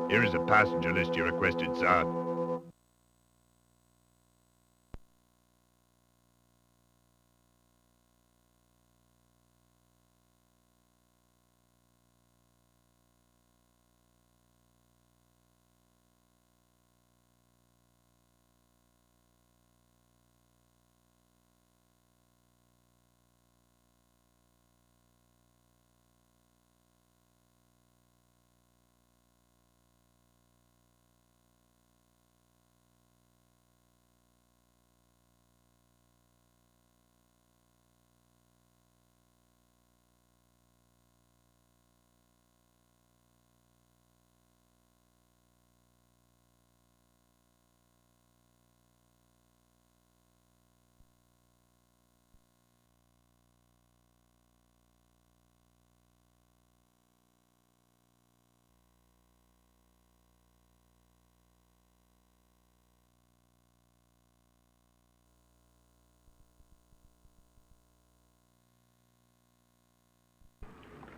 Here is a passenger list you requested, sir.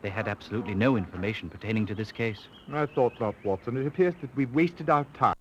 They had absolutely no information pertaining to this case. I thought not, Watson. It appears that we've wasted our time.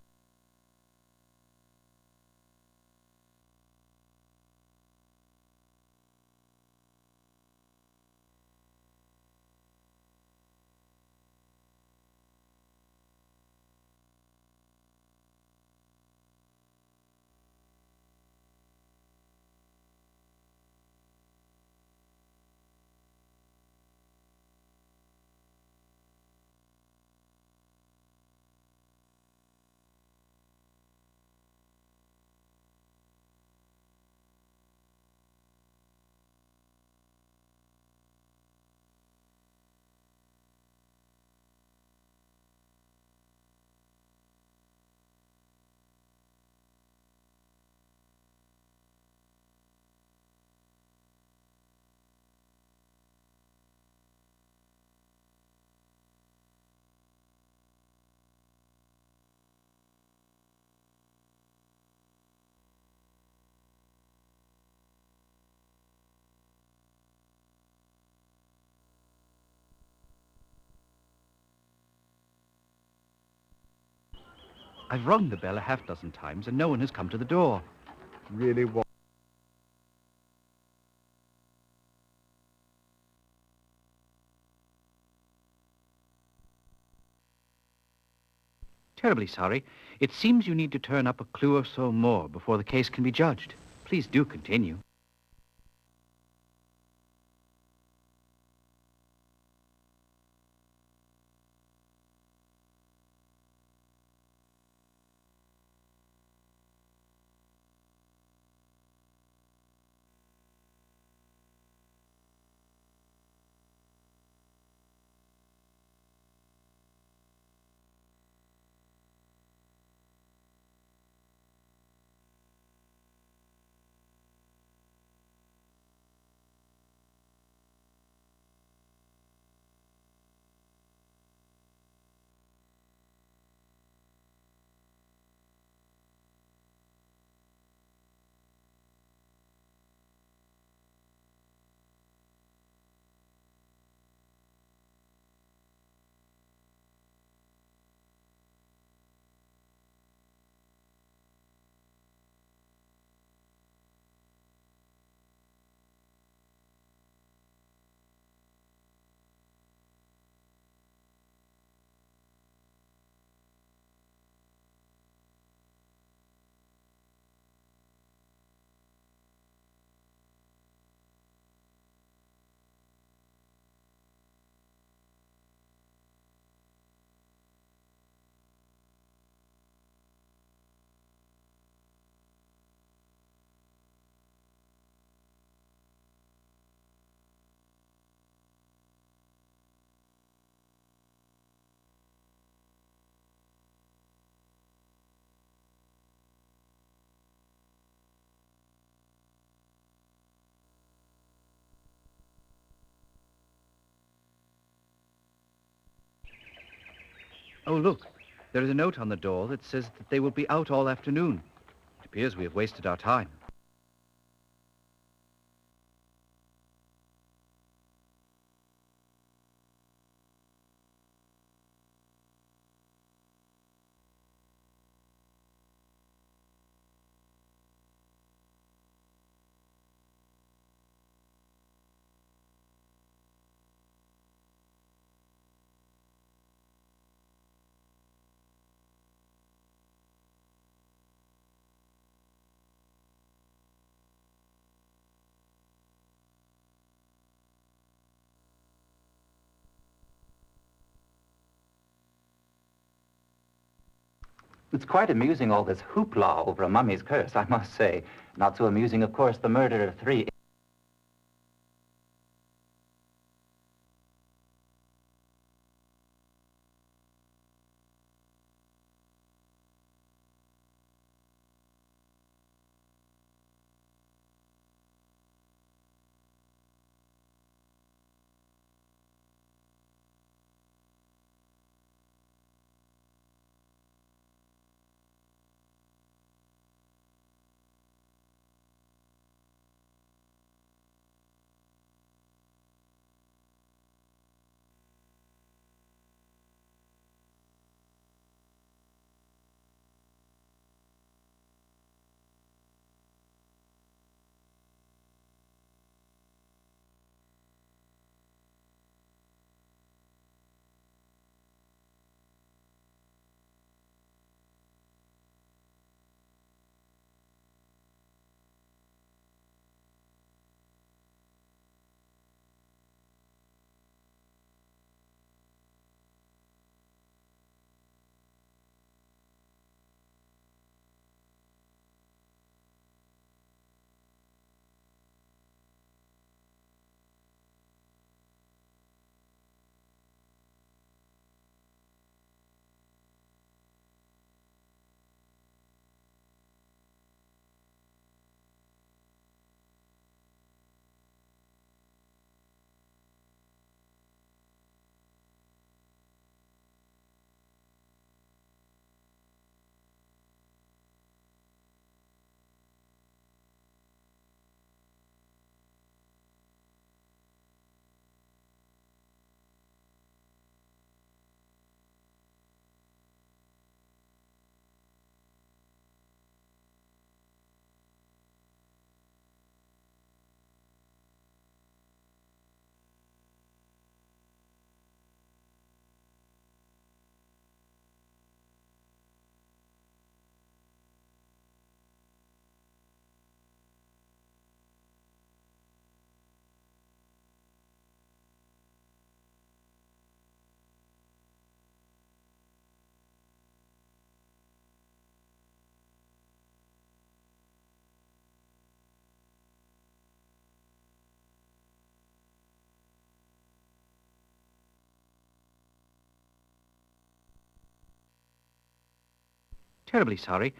I've rung the bell a half-dozen times and no one has come to the door. Really, Watson? Terribly sorry. It seems you need to turn up a clue or so more before the case can be judged. Please do continue. Oh, look. There is a note on the door that says that they will be out all afternoon. It appears we have wasted our time. It's quite amusing, all this hoopla over a mummy's curse, I must say. Not so amusing, of course, the murder of 3... Terribly sorry.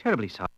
Terribly sorry.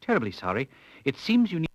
Terribly sorry. It seems you need...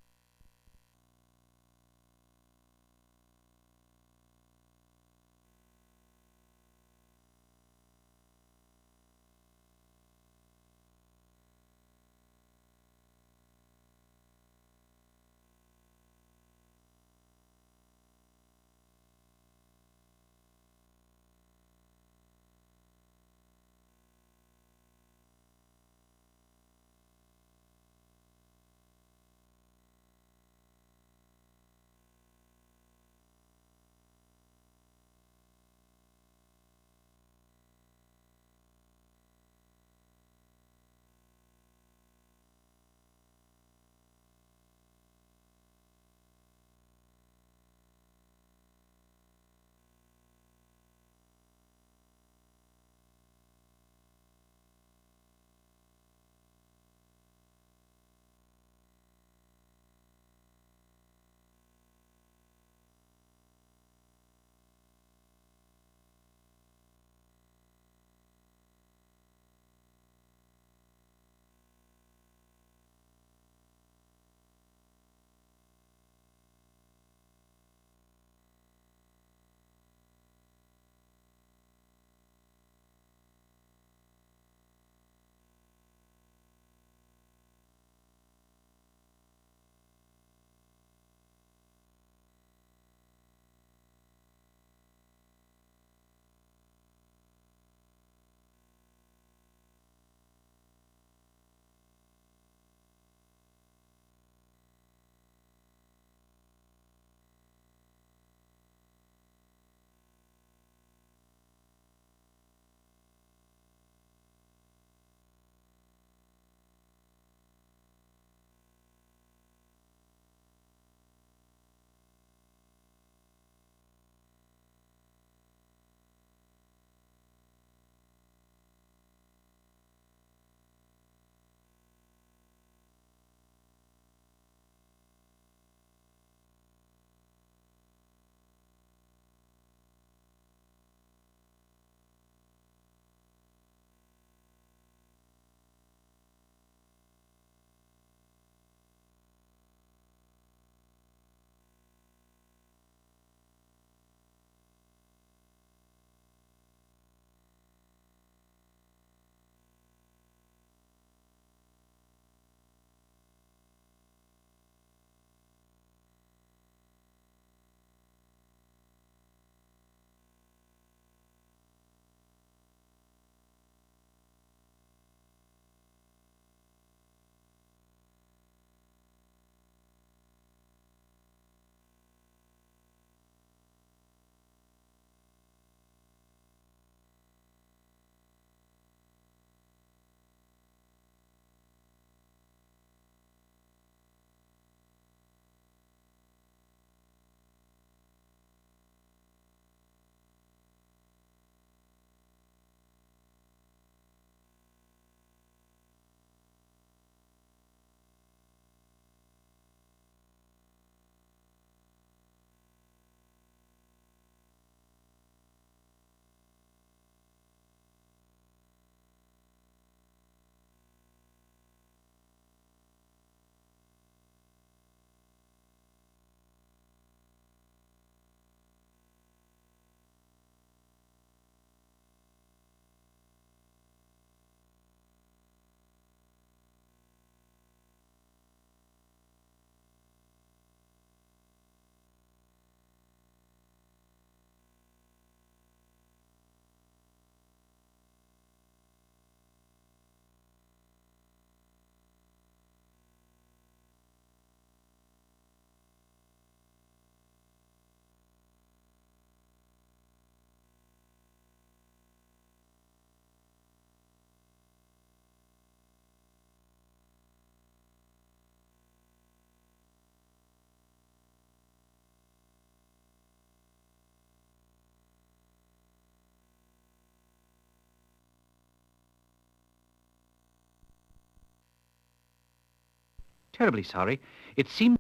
Terribly sorry. It seems...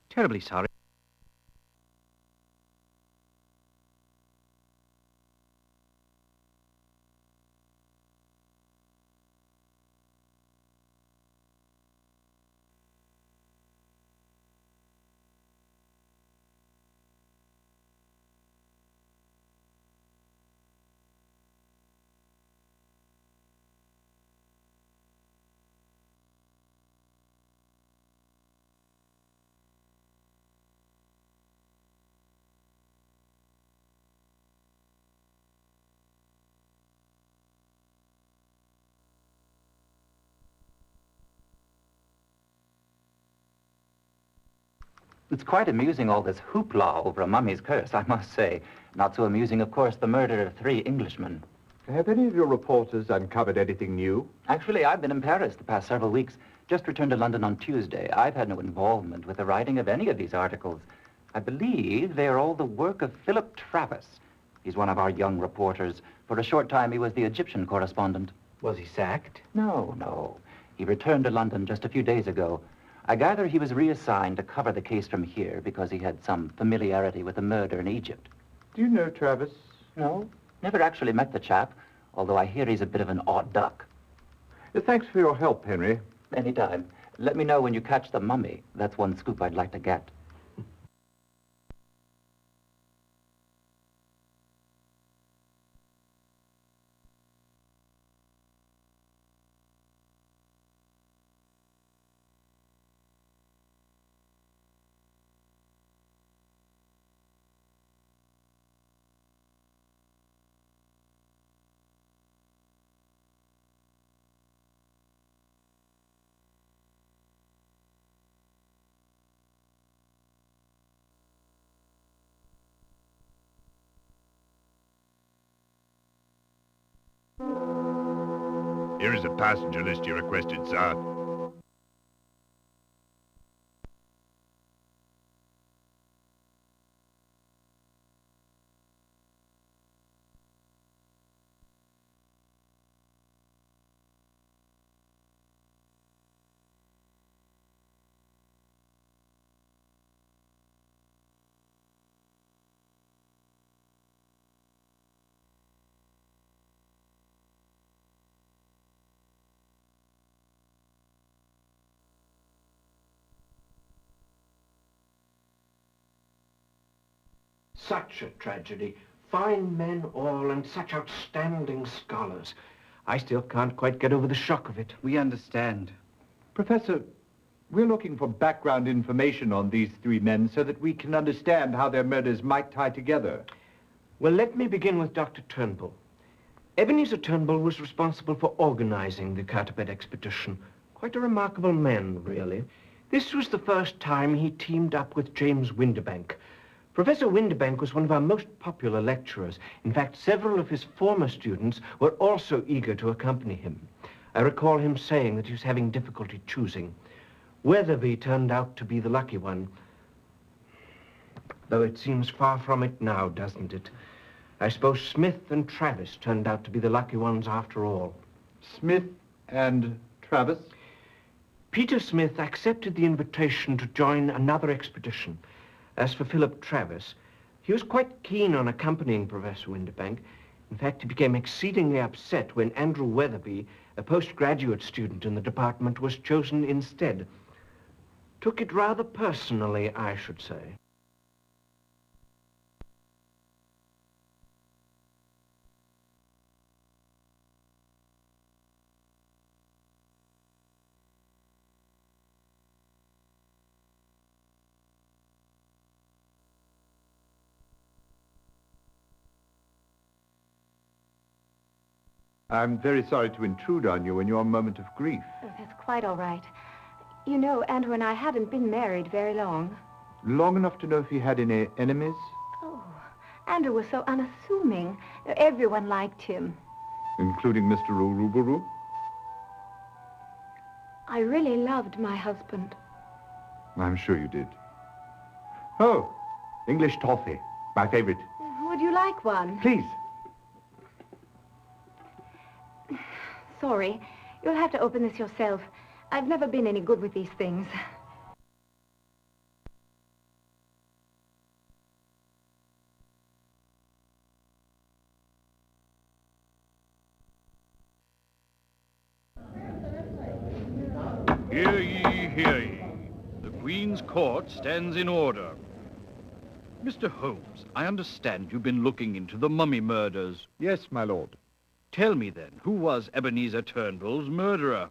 Terribly sorry. It's quite amusing, all this hoopla over a mummy's curse, I must say. Not so amusing, of course, the murder of 3 Englishmen. Have any of your reporters uncovered anything new? Actually, I've been in Paris the past several weeks. Just returned to London on Tuesday. I've had no involvement with the writing of any of these articles. I believe they are all the work of Philip Travis. He's one of our young reporters. For a short time, he was the Egyptian correspondent. Was he sacked? No. He returned to London just a few days ago. I gather he was reassigned to cover the case from here because he had some familiarity with the murder in Egypt. Do you know Travis? No, never actually met the chap, although I hear he's a bit of an odd duck. Thanks for your help, Henry. Anytime. Let me know when you catch the mummy. That's one scoop I'd like to get. Here is the passenger list you requested, sir. Such a tragedy. Fine men all, and such outstanding scholars. I still can't quite get over the shock of it. We understand. Professor, we're looking for background information on these 3 men so that we can understand how their murders might tie together. Well, let me begin with Dr. Turnbull. Ebenezer Turnbull was responsible for organizing the Carteret expedition. Quite a remarkable man, really. This was the first time he teamed up with James Windibank. Professor Windibank was one of our most popular lecturers. In fact, several of his former students were also eager to accompany him. I recall him saying that he was having difficulty choosing. Weatherby turned out to be the lucky one, though it seems far from it now, doesn't it? I suppose Smith and Travis turned out to be the lucky ones after all. Smith and Travis? Peter Smith accepted the invitation to join another expedition. As for Philip Travis, He was quite keen on accompanying Professor Winterbank. In fact, he became exceedingly upset when Andrew Weatherby, a postgraduate student in the department, was chosen instead. Took it rather personally, I should say. I'm very sorry to intrude on you in your moment of grief. Oh, that's quite all right. You know, Andrew and I hadn't been married very long. Long enough to know if he had any enemies? Oh, Andrew was so unassuming. Everyone liked him. Including Mr. Uruburu? I really loved my husband. I'm sure you did. Oh, English toffee. My favorite. Would you like one? Please. Sorry. You'll have to open this yourself. I've never been any good with these things. Hear ye, hear ye. The Queen's court stands in order. Mr. Holmes, I understand you've been looking into the mummy murders. Yes, my lord. Tell me then, who was Ebenezer Turnbull's murderer?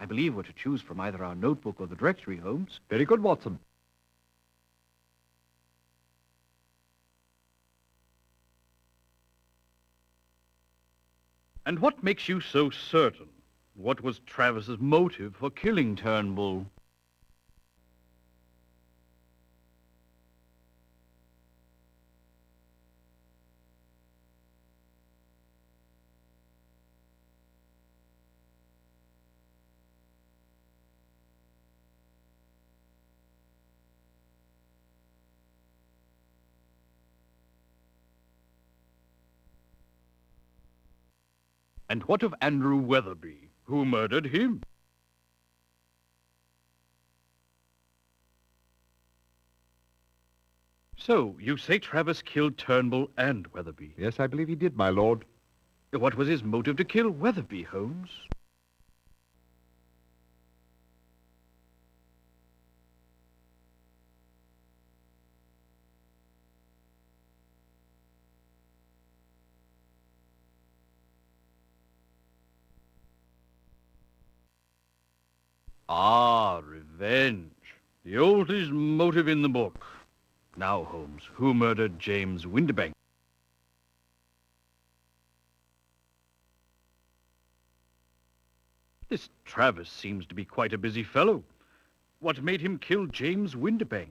I believe we're to choose from either our notebook or the directory, Holmes. Very good, Watson. And what makes you so certain? What was Travis's motive for killing Turnbull? And what of Andrew Weatherby? Who murdered him? So, you say Travis killed Turnbull and Weatherby? Yes, I believe he did, my lord. What was his motive to kill Weatherby, Holmes? Ah, revenge. The oldest motive in the book. Now, Holmes, who murdered James Winterbank? This Travis seems to be quite a busy fellow. What made him kill James Winterbank?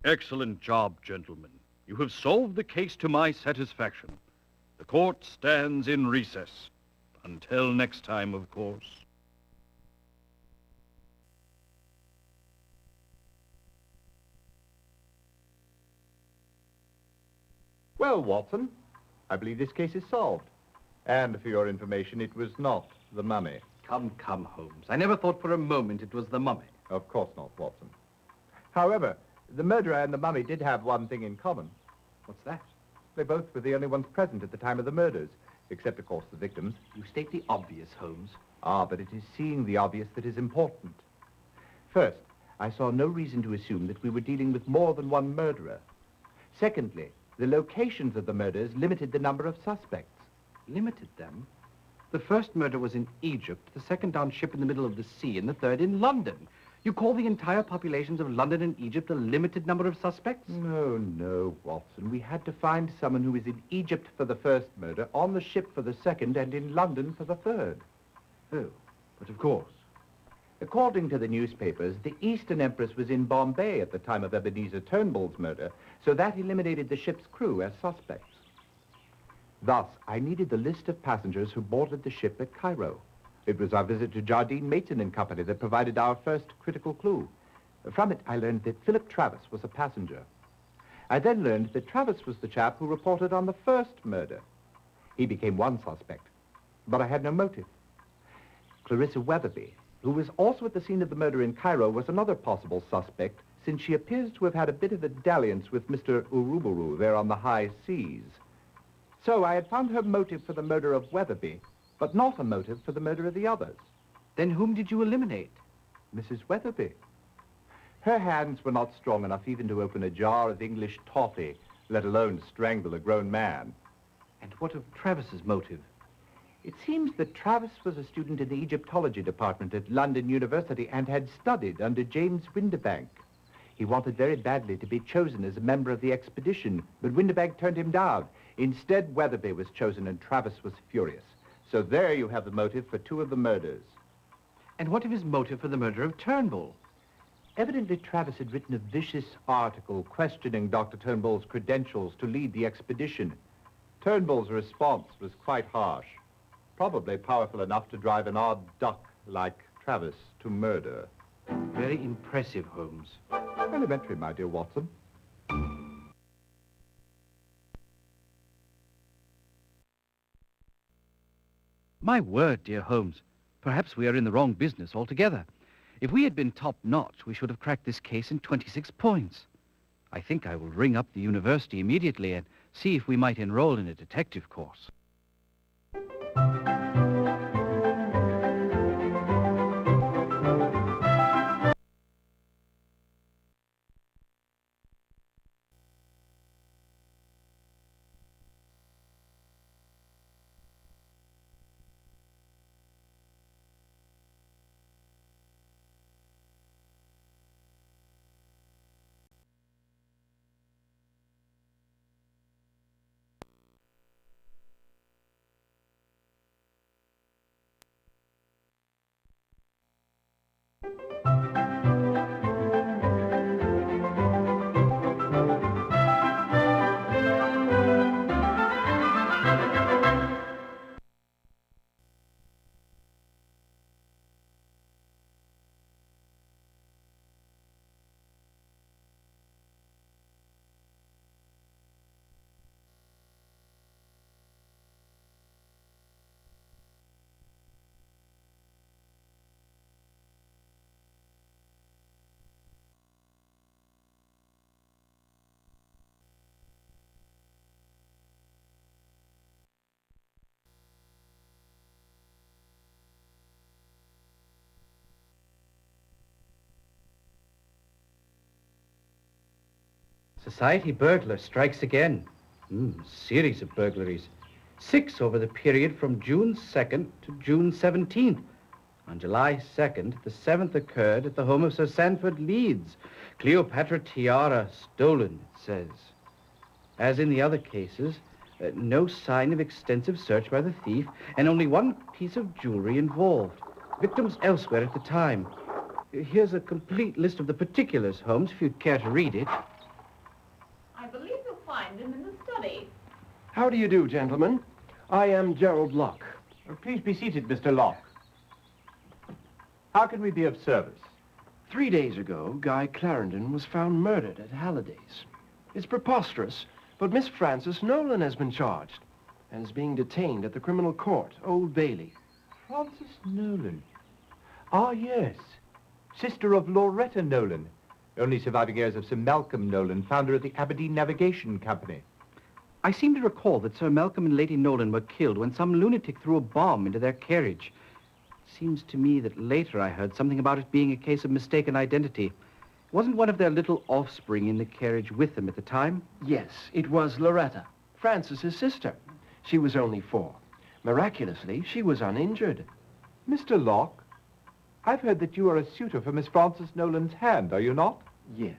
Excellent job, gentlemen. You have solved the case to my satisfaction. The court stands in recess. Until next time, of course. Well, Watson, I believe this case is solved. And for your information, it was not the mummy. Come, Holmes. I never thought for a moment it was the mummy. Of course not, Watson. However, the murderer and the mummy did have one thing in common. What's that? They both were the only ones present at the time of the murders, except, of course, the victims. You state the obvious, Holmes. Ah, but it is seeing the obvious that is important. First, I saw no reason to assume that we were dealing with more than one murderer. Secondly, the locations of the murders limited the number of suspects. Limited them? The first murder was in Egypt, the second on ship in the middle of the sea, and the third in London. You call the entire populations of London and Egypt a limited number of suspects? No, Watson. We had to find someone who was in Egypt for the first murder, on the ship for the second, and in London for the third. Oh, but of course. According to the newspapers, the Eastern Empress was in Bombay at the time of Ebenezer Turnbull's murder, so that eliminated the ship's crew as suspects. Thus, I needed the list of passengers who boarded the ship at Cairo. It was our visit to Jardine, Mason and Company that provided our first critical clue. From it, I learned that Philip Travis was a passenger. I then learned that Travis was the chap who reported on the first murder. He became one suspect, but I had no motive. Clarissa Weatherby, who was also at the scene of the murder in Cairo, was another possible suspect, since she appears to have had a bit of a dalliance with Mr. Uruburu there on the high seas. So I had found her motive for the murder of Weatherby, but not a motive for the murder of the others. Then whom did you eliminate? Mrs. Weatherby. Her hands were not strong enough even to open a jar of English toffee, let alone strangle a grown man. And what of Travis's motive? It seems that Travis was a student in the Egyptology department at London University and had studied under James Windibank. He wanted very badly to be chosen as a member of the expedition, but Windibank turned him down. Instead, Weatherby was chosen and Travis was furious. So there you have the motive for two of the murders. And what of his motive for the murder of Turnbull? Evidently, Travis had written a vicious article questioning Dr. Turnbull's credentials to lead the expedition. Turnbull's response was quite harsh, probably powerful enough to drive an odd duck like Travis to murder. Very impressive, Holmes. Elementary, my dear Watson. My word, dear Holmes, perhaps we are in the wrong business altogether. If we had been top-notch, we should have cracked this case in 26 points. I think I will ring up the university immediately and see if we might enroll in a detective course. Society burglar strikes again. Series of burglaries. 6 over the period from June 2nd to June 17th. On July 2nd, the 7th occurred at the home of Sir Sanford Leeds. Cleopatra tiara stolen, it says. As in the other cases, no sign of extensive search by the thief, and only one piece of jewelry involved. Victims elsewhere at the time. Here's a complete list of the particulars, Holmes, if you'd care to read it. I believe you'll find him in the study. How do you do, gentlemen? I am Gerald Locke. Please be seated, Mr. Locke. How can we be of service? 3 days ago, Guy Clarendon was found murdered at Halliday's. It's preposterous, but Miss Frances Nolan has been charged and is being detained at the criminal court, Old Bailey. Frances Nolan. Ah, yes. Sister of Loretta Nolan. Only surviving heirs of Sir Malcolm Nolan, founder of the Aberdeen Navigation Company. I seem to recall that Sir Malcolm and Lady Nolan were killed when some lunatic threw a bomb into their carriage. Seems to me that later I heard something about it being a case of mistaken identity. Wasn't one of their little offspring in the carriage with them at the time? Yes, it was Loretta, Frances's sister. She was only 4. Miraculously, she was uninjured. Mr. Locke, I've heard that you are a suitor for Miss Frances Nolan's hand, are you not? Yes.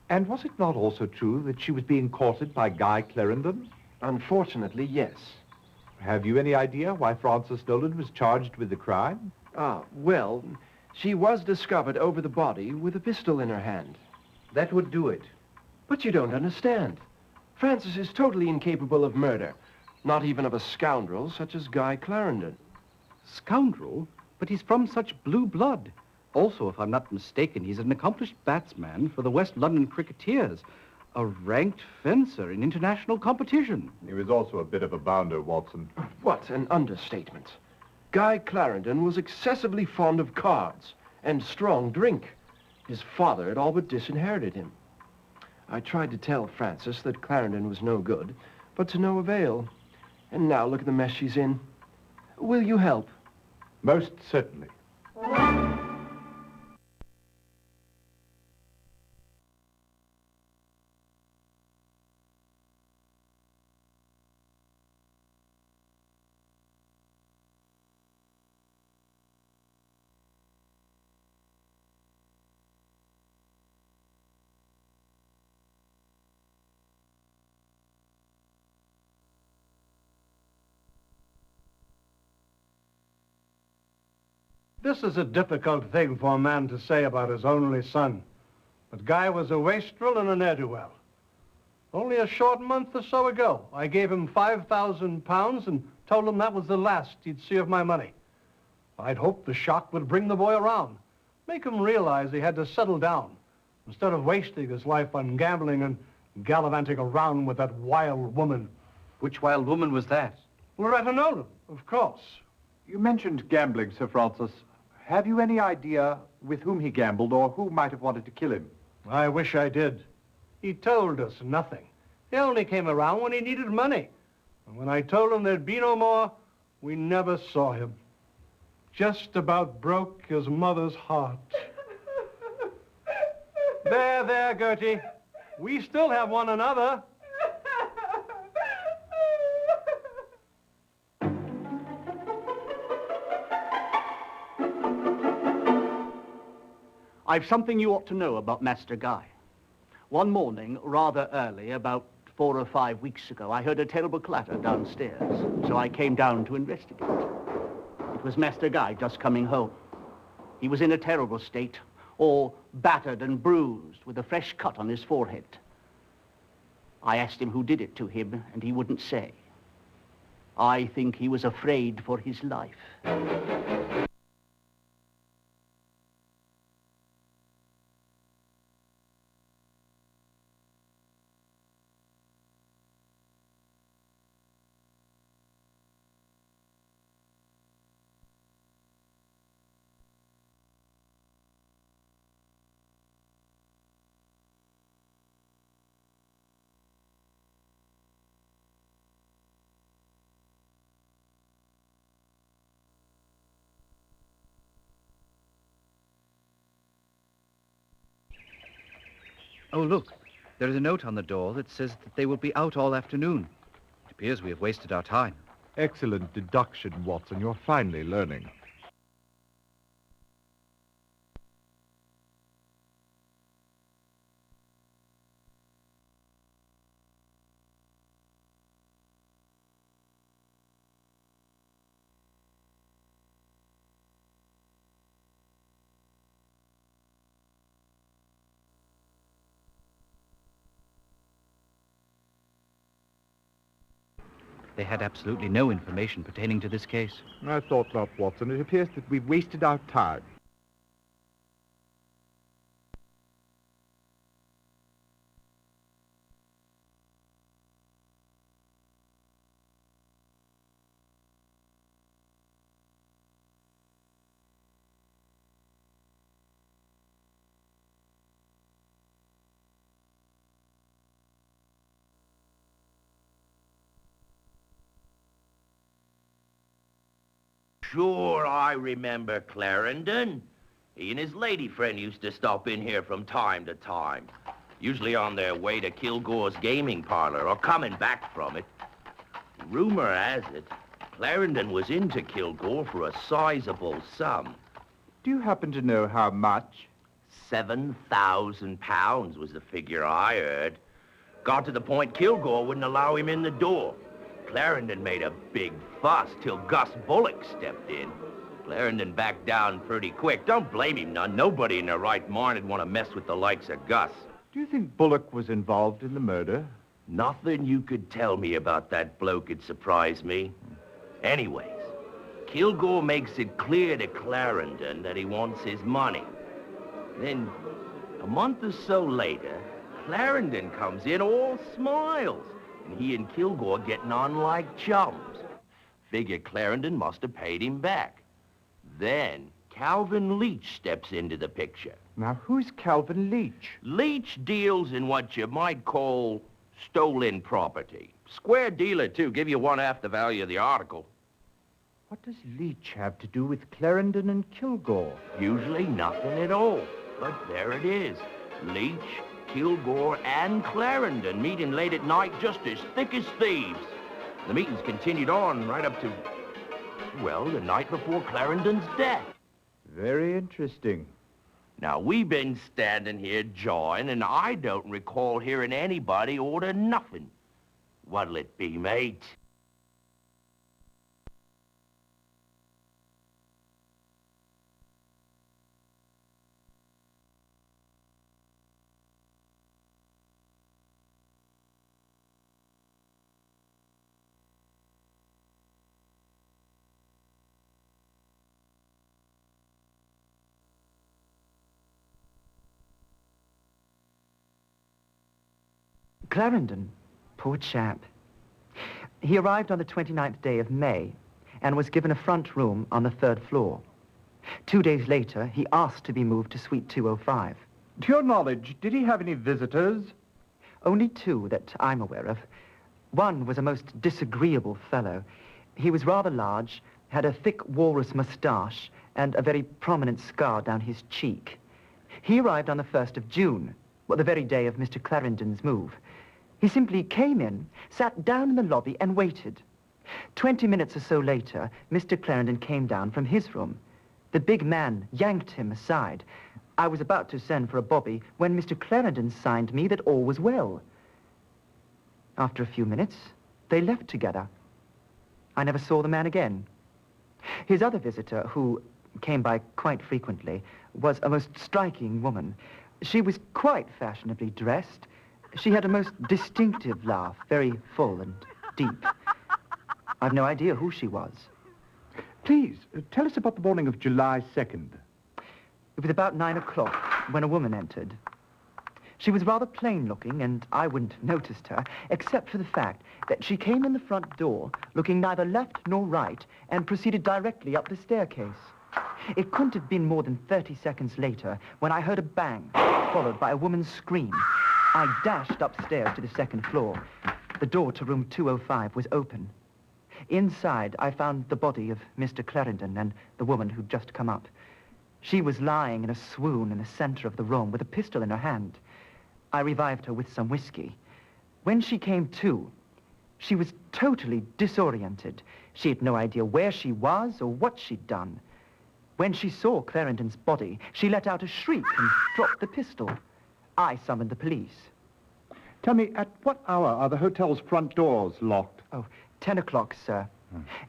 And was it not also true that she was being courted by Guy Clarendon? Unfortunately, yes. Have you any idea why Frances Nolan was charged with the crime? Well, she was discovered over the body with a pistol in her hand. That would do it. But you don't understand. Francis is totally incapable of murder. Not even of a scoundrel such as Guy Clarendon. Scoundrel? But he's from such blue blood. Also, if I'm not mistaken, he's an accomplished batsman for the West London Cricketers, a ranked fencer in international competition. He was also a bit of a bounder, Watson. What an understatement. Guy Clarendon was excessively fond of cards and strong drink. His father had all but disinherited him. I tried to tell Frances that Clarendon was no good, but to no avail. And now look at the mess she's in. Will you help? Most certainly. This is a difficult thing for a man to say about his only son. But Guy was a wastrel and a ne'er-do-well. Only a short month or so ago, I gave him £5,000 and told him that was the last he'd see of my money. I'd hoped the shock would bring the boy around, make him realize he had to settle down, instead of wasting his life on gambling and gallivanting around with that wild woman. Which wild woman was that? Loretta Nolan, of course. You mentioned gambling, Sir Francis. Have you any idea with whom he gambled or who might have wanted to kill him? I wish I did. He told us nothing. He only came around when he needed money. And when I told him there'd be no more, we never saw him. Just about broke his mother's heart. There, Gertie. We still have one another. I've something you ought to know about Master Guy. One morning, rather early, about 4 or 5 weeks ago, I heard a terrible clatter downstairs, so I came down to investigate. It was Master Guy just coming home. He was in a terrible state, all battered and bruised, with a fresh cut on his forehead. I asked him who did it to him, and he wouldn't say. I think he was afraid for his life. Oh, look. There is a note on the door that says that they will be out all afternoon. It appears we have wasted our time. Excellent deduction, Watson. You're finally learning. They had absolutely no information pertaining to this case. I thought not, Watson. It appears that we've wasted our time. Sure, I remember Clarendon. He and his lady friend used to stop in here from time to time, usually on their way to Kilgore's gaming parlor or coming back from it. Rumor has it, Clarendon was into Kilgore for a sizable sum. Do you happen to know how much? £7,000 was the figure I heard. Got to the point Kilgore wouldn't allow him in the door. Clarendon made a big fuss till Gus Bullock stepped in. Clarendon backed down pretty quick. Don't blame him none. Nobody in their right mind would want to mess with the likes of Gus. Do you think Bullock was involved in the murder? Nothing you could tell me about that bloke would surprise me. Anyways, Kilgore makes it clear to Clarendon that he wants his money. Then, a month or so later, Clarendon comes in all smiles, and he and Kilgore getting on like chums. Figure Clarendon must have paid him back. Then, Calvin Leach steps into the picture. Now, who's Calvin Leach? Leach deals in what you might call stolen property. Square dealer, too. Give you one half the value of the article. What does Leach have to do with Clarendon and Kilgore? Usually nothing at all. But there it is. Leach, Kilgore, and Clarendon meeting late at night just as thick as thieves. The meetings continued on right up to, well, the night before Clarendon's death. Very interesting. Now, we've been standing here jawing, and I don't recall hearing anybody order nothing. What'll it be, mate? Clarendon, poor chap. He arrived on the 29th day of May and was given a front room on the 3rd floor. 2 days later, he asked to be moved to suite 205. To your knowledge, did he have any visitors? Only 2 that I'm aware of. One was a most disagreeable fellow. He was rather large, had a thick walrus moustache, and a very prominent scar down his cheek. He arrived on the 1st of June, the very day of Mr. Clarendon's move. He simply came in, sat down in the lobby, and waited. 20 minutes or so later, Mr. Clarendon came down from his room. The big man yanked him aside. I was about to send for a bobby when Mr. Clarendon signed me that all was well. After a few minutes, they left together. I never saw the man again. His other visitor, who came by quite frequently, was a most striking woman. She was quite fashionably dressed. She had a most distinctive laugh, very full and deep. I've no idea who she was. Please, tell us about the morning of July 2nd. It was about 9 o'clock when a woman entered. She was rather plain-looking, and I wouldn't have noticed her, except for the fact that she came in the front door, looking neither left nor right, and proceeded directly up the staircase. It couldn't have been more than 30 seconds later when I heard a bang, followed by a woman's scream. I dashed upstairs to the 2nd floor. The door to room 205 was open. Inside, I found the body of Mr. Clarendon and the woman who'd just come up. She was lying in a swoon in the center of the room with a pistol in her hand. I revived her with some whiskey. When she came to, she was totally disoriented. She had no idea where she was or what she'd done. When she saw Clarendon's body, she let out a shriek and dropped the pistol. I summoned the police. Tell me, at what hour are the hotel's front doors locked? Oh, 10 o'clock, sir.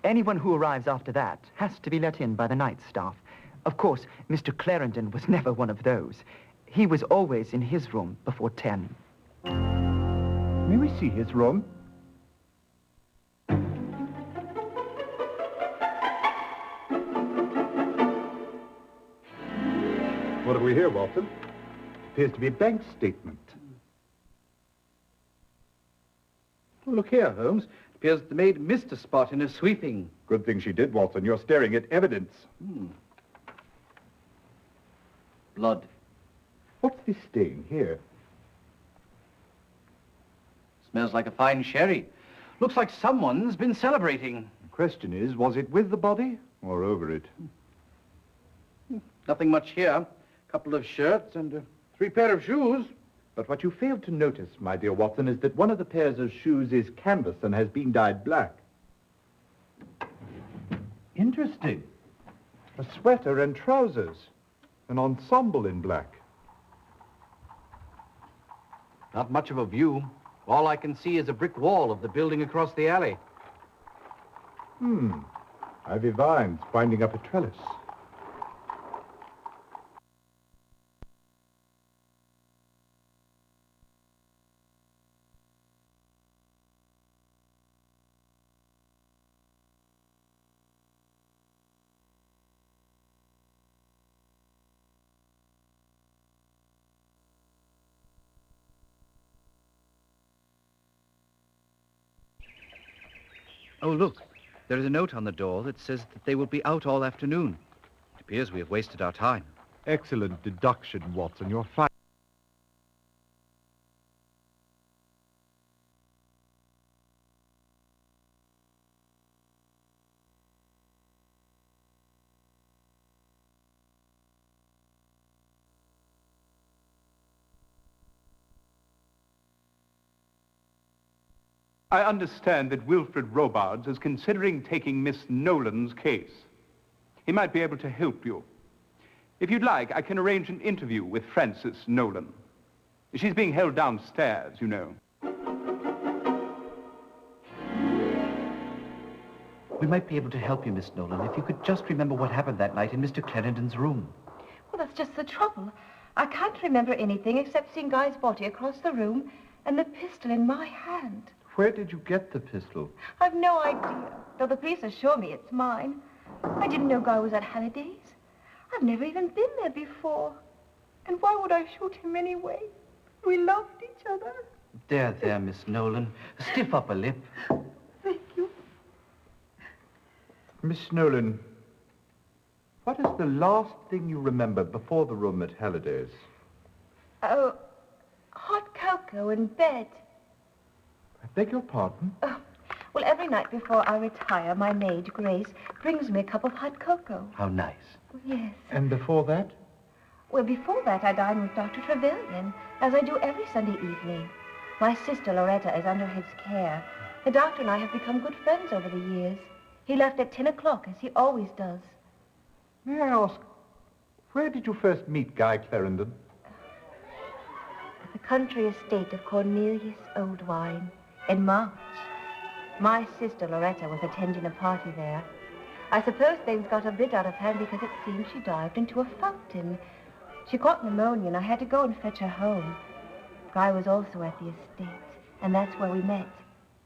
Anyone who arrives after that has to be let in by the night staff. Of course, Mr. Clarendon was never one of those. He was always in his room before 10. May we see his room? What have we here, Watson? Appears to be a bank statement. Look here, Holmes. It appears the maid missed a spot in her sweeping. Good thing she did, Watson. You're staring at evidence. Blood. What's this stain here? Smells like a fine sherry. Looks like someone's been celebrating. The question is, was it with the body or over it? Nothing much here. Couple of shirts and 3 pair of shoes. But what you failed to notice, my dear Watson, is that one of the pairs of shoes is canvas and has been dyed black. Interesting. A sweater and trousers. An ensemble in black. Not much of a view. All I can see is a brick wall of the building across the alley. Ivy vines winding up a trellis. Oh, look. There is a note on the door that says that they will be out all afternoon. It appears we have wasted our time. Excellent deduction, Watson. You're fine. I understand that Wilfred Robards is considering taking Miss Nolan's case. He might be able to help you. If you'd like, I can arrange an interview with Frances Nolan. She's being held downstairs, you know. We might be able to help you, Miss Nolan, if you could just remember what happened that night in Mr. Clarendon's room. Well, that's just the trouble. I can't remember anything except seeing Guy's body across the room and the pistol in my hand. Where did you get the pistol? I've no idea, though the police assure me it's mine. I didn't know Guy was at Halliday's. I've never even been there before. And why would I shoot him anyway? We loved each other. There, Miss Nolan. Stiff upper lip. Thank you. Miss Nolan, what is the last thing you remember before the room at Halliday's? Oh, hot cocoa in bed. I beg your pardon? Oh, well, every night before I retire, my maid, Grace, brings me a cup of hot cocoa. How nice. Yes. And before that? Well, before that, I dine with Dr. Trevelyan, as I do every Sunday evening. My sister, Loretta, is under his care. The doctor and I have become good friends over the years. He left at 10 o'clock, as he always does. May I ask, where did you first meet Guy Clarendon? At the country estate of Cornelius Oldwine, in March. My sister, Loretta, was attending a party there. I suppose things got a bit out of hand because it seems she dived into a fountain. She caught pneumonia, and I had to go and fetch her home. Guy was also at the estate, and that's where we met.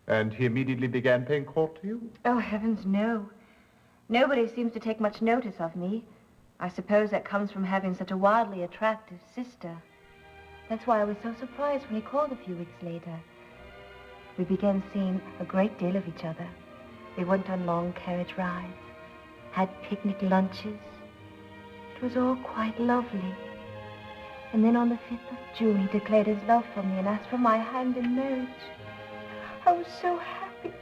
And he immediately began paying court to you? Oh, heavens, no. Nobody seems to take much notice of me. I suppose that comes from having such a wildly attractive sister. That's why I was so surprised when he called a few weeks later. We began seeing a great deal of each other. We went on long carriage rides, had picnic lunches. It was all quite lovely. And then on the 5th of June, he declared his love for me and asked for my hand in marriage. I was so happy.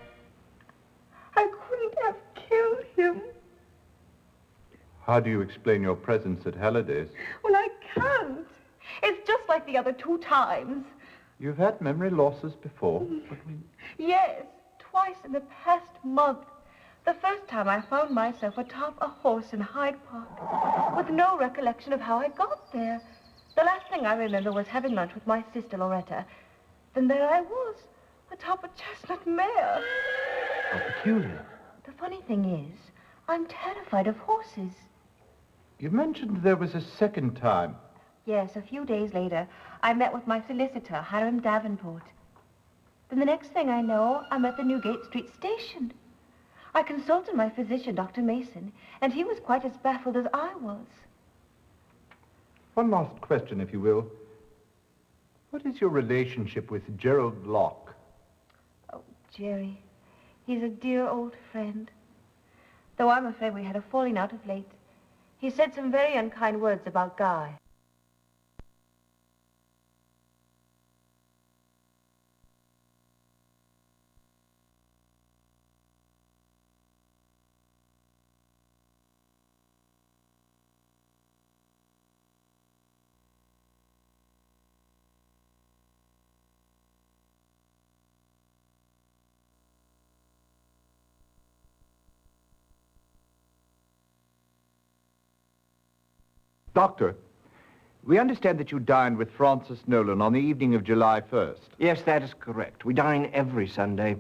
I couldn't have killed him. How do you explain your presence at Halliday's? Well, I can't. It's just like the other 2 times. You've had memory losses before. Yes, twice in the past month. The first time I found myself atop a horse in Hyde Park, with no recollection of how I got there. The last thing I remember was having lunch with my sister Loretta. Then there I was, atop a chestnut mare. How peculiar. The funny thing is, I'm terrified of horses. You mentioned there was a second time. Yes, a few days later, I met with my solicitor, Hiram Davenport. Then the next thing I know, I'm at the Newgate Street station. I consulted my physician, Dr. Mason, and he was quite as baffled as I was. One last question, if you will. What is your relationship with Gerald Locke? Oh, Jerry, he's a dear old friend. Though I'm afraid we had a falling out of late. He said some very unkind words about Guy. Doctor, we understand that you dined with Frances Nolan on the evening of July 1st. Yes, that is correct. We dine every Sunday.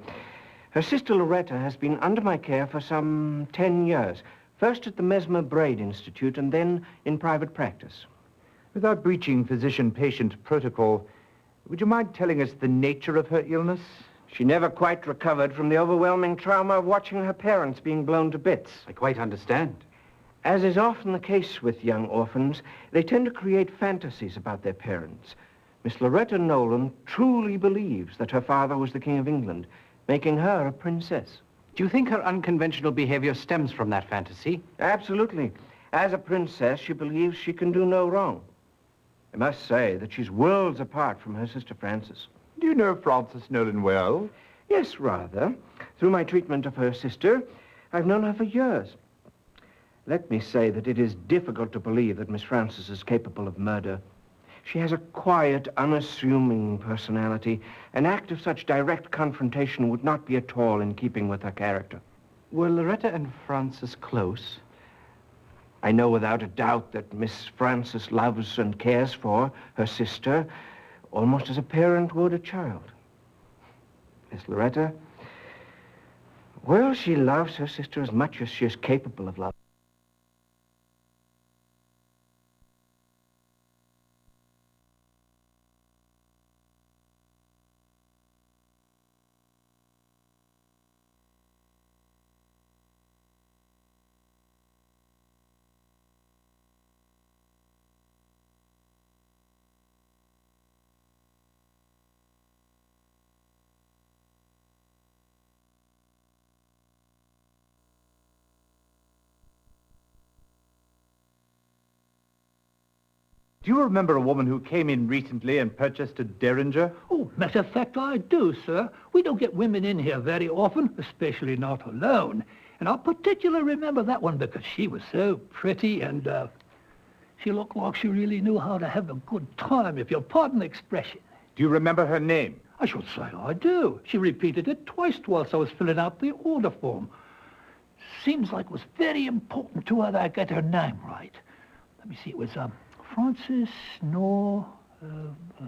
Her sister Loretta has been under my care for some 10 years. First at the Mesmer Braid Institute and then in private practice. Without breaching physician-patient protocol, would you mind telling us the nature of her illness? She never quite recovered from the overwhelming trauma of watching her parents being blown to bits. I quite understand. As is often the case with young orphans, they tend to create fantasies about their parents. Miss Loretta Nolan truly believes that her father was the King of England, making her a princess. Do you think her unconventional behavior stems from that fantasy? Absolutely. As a princess, she believes she can do no wrong. I must say that she's worlds apart from her sister Frances. Do you know Frances Nolan well? Yes, rather. Through my treatment of her sister, I've known her for years. Let me say that it is difficult to believe that Miss Frances is capable of murder. She has a quiet, unassuming personality. An act of such direct confrontation would not be at all in keeping with her character. Were Loretta and Frances close? I know without a doubt that Miss Frances loves and cares for her sister almost as a parent would a child. Miss Loretta, well, she loves her sister as much as she is capable of loving. Do you remember a woman who came in recently and purchased a Derringer? Oh, matter of fact, I do, sir. We don't get women in here very often, especially not alone. And I particularly remember that one because she was so pretty and she looked like she really knew how to have a good time, if you'll pardon the expression. Do you remember her name? I should say I do. She repeated it twice whilst I was filling out the order form. Seems like it was very important to her that I get her name right. Let me see, it was, Frances, no,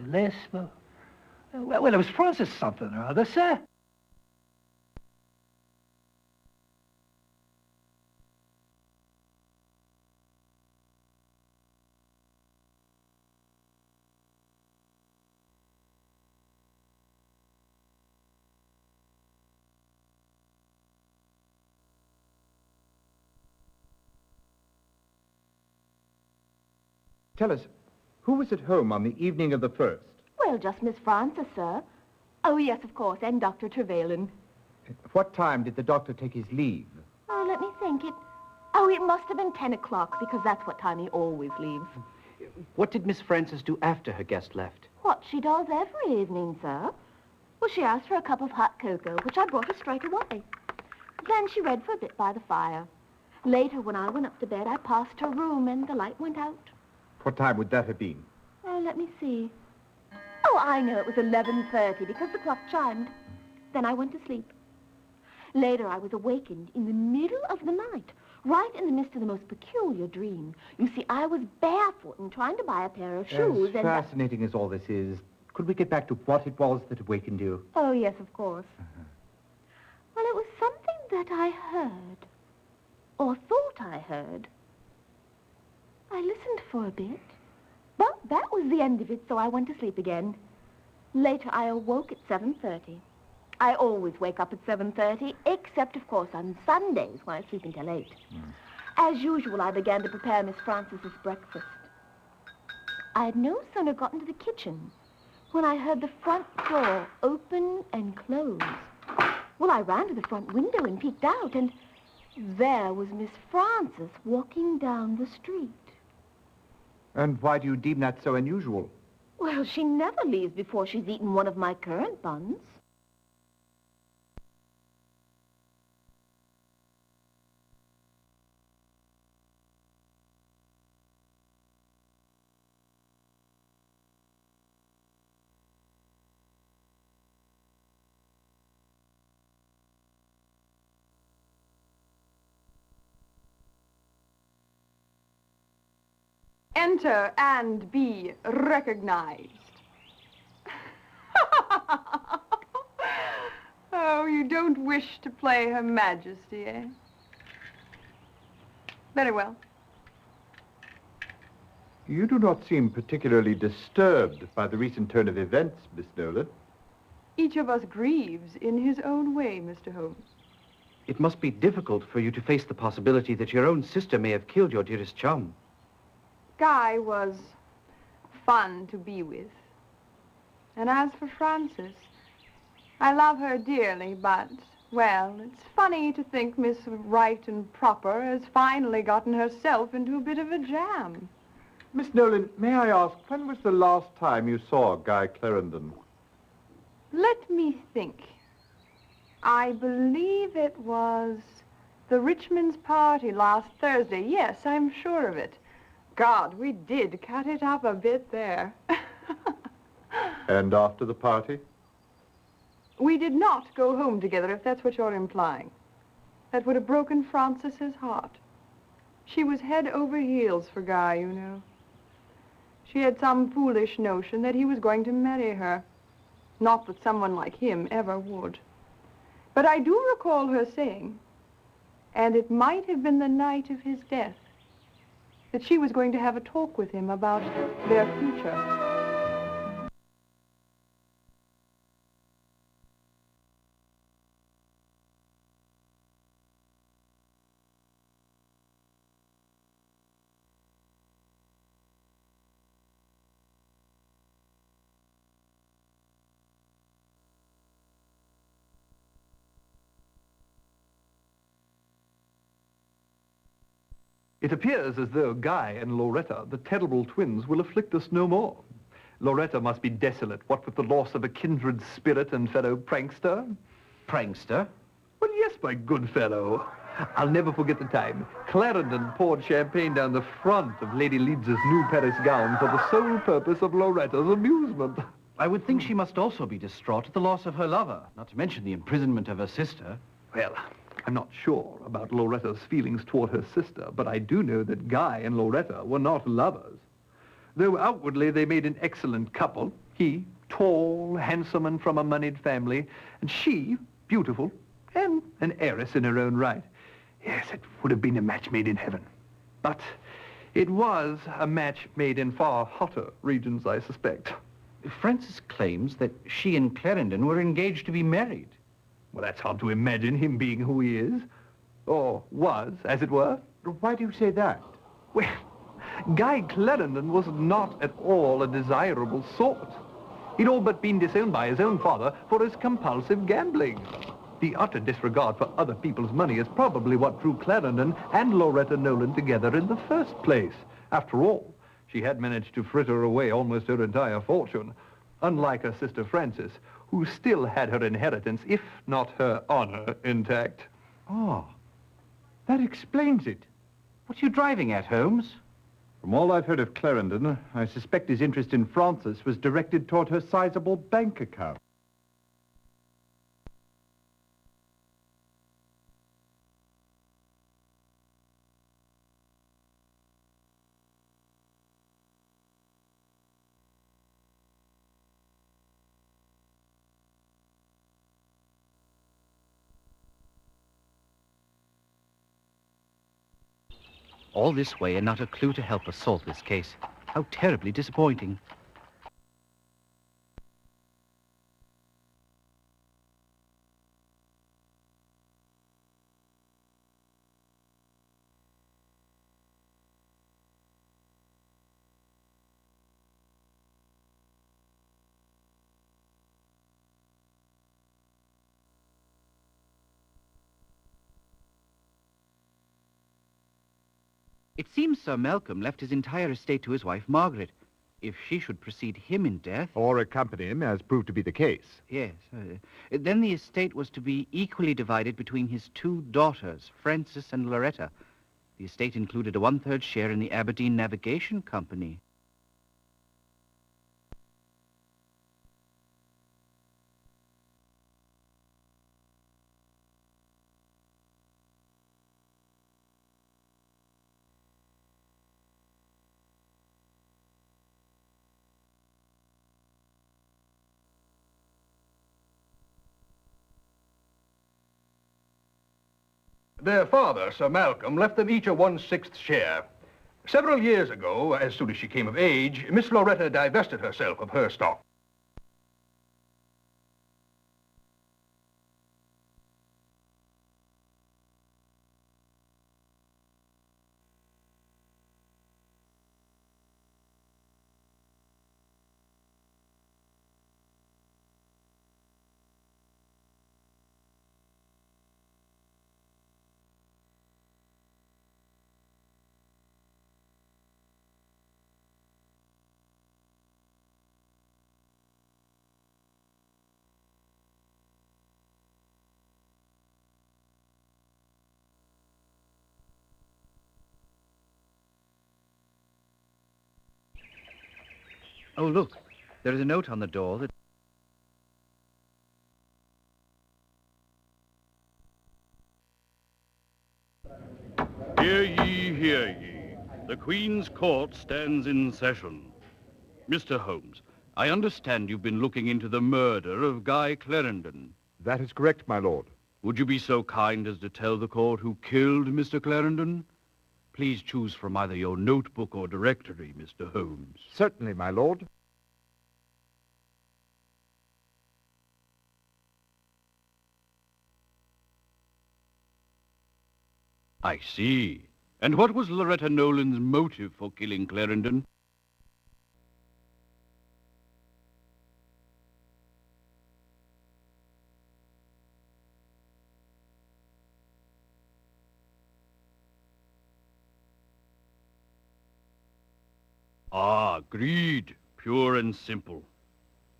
less, well, it was Frances something or other, sir. Tell us, who was at home on the evening of the 1st? Well, just Miss Frances, sir. Oh, yes, of course, and Dr. Trevelyan. What time did the doctor take his leave? Oh, let me think. It must have been 10 o'clock, because that's what time he always leaves. What did Miss Frances do after her guest left? What she does every evening, sir. Well, she asked for a cup of hot cocoa, which I brought her straight away. Then she read for a bit by the fire. Later, when I went up to bed, I passed her room, and the light went out. What time would that have been? Oh, let me see. Oh, I know it was 11:30 because the clock chimed. Then I went to sleep. Later, I was awakened in the middle of the night, right in the midst of the most peculiar dream. You see, I was barefoot and trying to buy a pair of shoes, As fascinating as all this is, could we get back to what it was that awakened you? Oh, yes, of course. Well, it was something that I heard, or thought I heard. I listened for a bit, but that was the end of it, so I went to sleep again. Later, I awoke at 7:30. I always wake up at 7:30, except, of course, on Sundays when I sleep until 8. As usual, I began to prepare Miss Frances's breakfast. I had no sooner gotten to the kitchen when I heard the front door open and close. Well, I ran to the front window and peeked out, and there was Miss Frances walking down the street. And why do you deem that so unusual? Well, she never leaves before she's eaten one of my currant buns. Enter and be recognized. Oh, you don't wish to play Her Majesty, eh? Very well. You do not seem particularly disturbed by the recent turn of events, Miss Nolan. Each of us grieves in his own way, Mr. Holmes. It must be difficult for you to face the possibility that your own sister may have killed your dearest chum. Guy was fun to be with. And as for Frances, I love her dearly, but Well, it's funny to think Miss Right and Proper has finally gotten herself into a bit of a jam. Miss Nolan, may I ask, when was the last time you saw Guy Clarendon? Let me think. I believe it was the Richmond's party last Thursday. Yes, I'm sure of it. God, we did cut it up a bit there. And after the party? We did not go home together, if that's what you're implying. That would have broken Frances's heart. She was head over heels for Guy, you know. She had some foolish notion that he was going to marry her. Not that someone like him ever would. But I do recall her saying, and it might have been the night of his death, that she was going to have a talk with him about their future. It appears as though Guy and Loretta, the terrible twins, will afflict us no more. Loretta must be desolate, what with the loss of a kindred spirit and fellow prankster. Prankster? Well, yes, my good fellow. I'll never forget the time Clarendon poured champagne down the front of Lady Leeds's new Paris gown for the sole purpose of Loretta's amusement. I would think she must also be distraught at the loss of her lover, not to mention the imprisonment of her sister. Well, I'm not sure about Loretta's feelings toward her sister, but I do know that Guy and Loretta were not lovers. Though outwardly they made an excellent couple, he, tall, handsome, and from a moneyed family, and she, beautiful, and an heiress in her own right. Yes, it would have been a match made in heaven. But it was a match made in far hotter regions, I suspect. Francis claims that she and Clarendon were engaged to be married. Well, that's hard to imagine him being who he is. Or was, as it were. Why do you say that? Well, Guy Clarendon was not at all a desirable sort. He'd all but been disowned by his own father for his compulsive gambling. The utter disregard for other people's money is probably what drew Clarendon and Loretta Nolan together in the first place. After all, she had managed to fritter away almost her entire fortune, unlike her sister Frances, who still had her inheritance, if not her honor, intact. Oh, that explains it. What are you driving at, Holmes? From all I've heard of Clarendon, I suspect his interest in Frances was directed toward her sizable bank account. All this way and not a clue to help us solve this case. How terribly disappointing. It seems Sir Malcolm left his entire estate to his wife, Margaret. If she should precede him in death... Or accompany him, as proved to be the case. Yes. Then the estate was to be equally divided between his two daughters, Frances and Loretta. The estate included a 1/3 share in the Aberdeen Navigation Company. Their father, Sir Malcolm, left them each a 1/6 share. Several years ago, as soon as she came of age, Miss Loretta divested herself of her stock. Oh, look. There is a note on the door that... Hear ye, hear ye. The Queen's Court stands in session. Mr. Holmes, I understand you've been looking into the murder of Guy Clarendon. That is correct, my lord. Would you be so kind as to tell the court who killed Mr. Clarendon? Please choose from either your notebook or directory, Mr. Holmes. Certainly, my lord. I see. And what was Loretta Nolan's motive for killing Clarendon? Ah, greed. Pure and simple.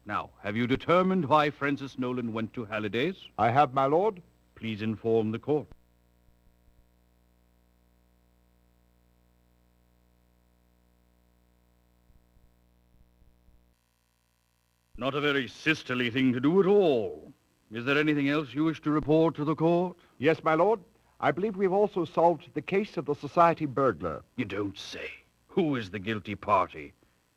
Now, have you determined why Francis Nolan went to Halliday's? I have, my lord. Please inform the court. Not a very sisterly thing to do at all. Is there anything else you wish to report to the court? Yes, my lord. I believe we've also solved the case of the society burglar. You don't say. Who is the guilty party?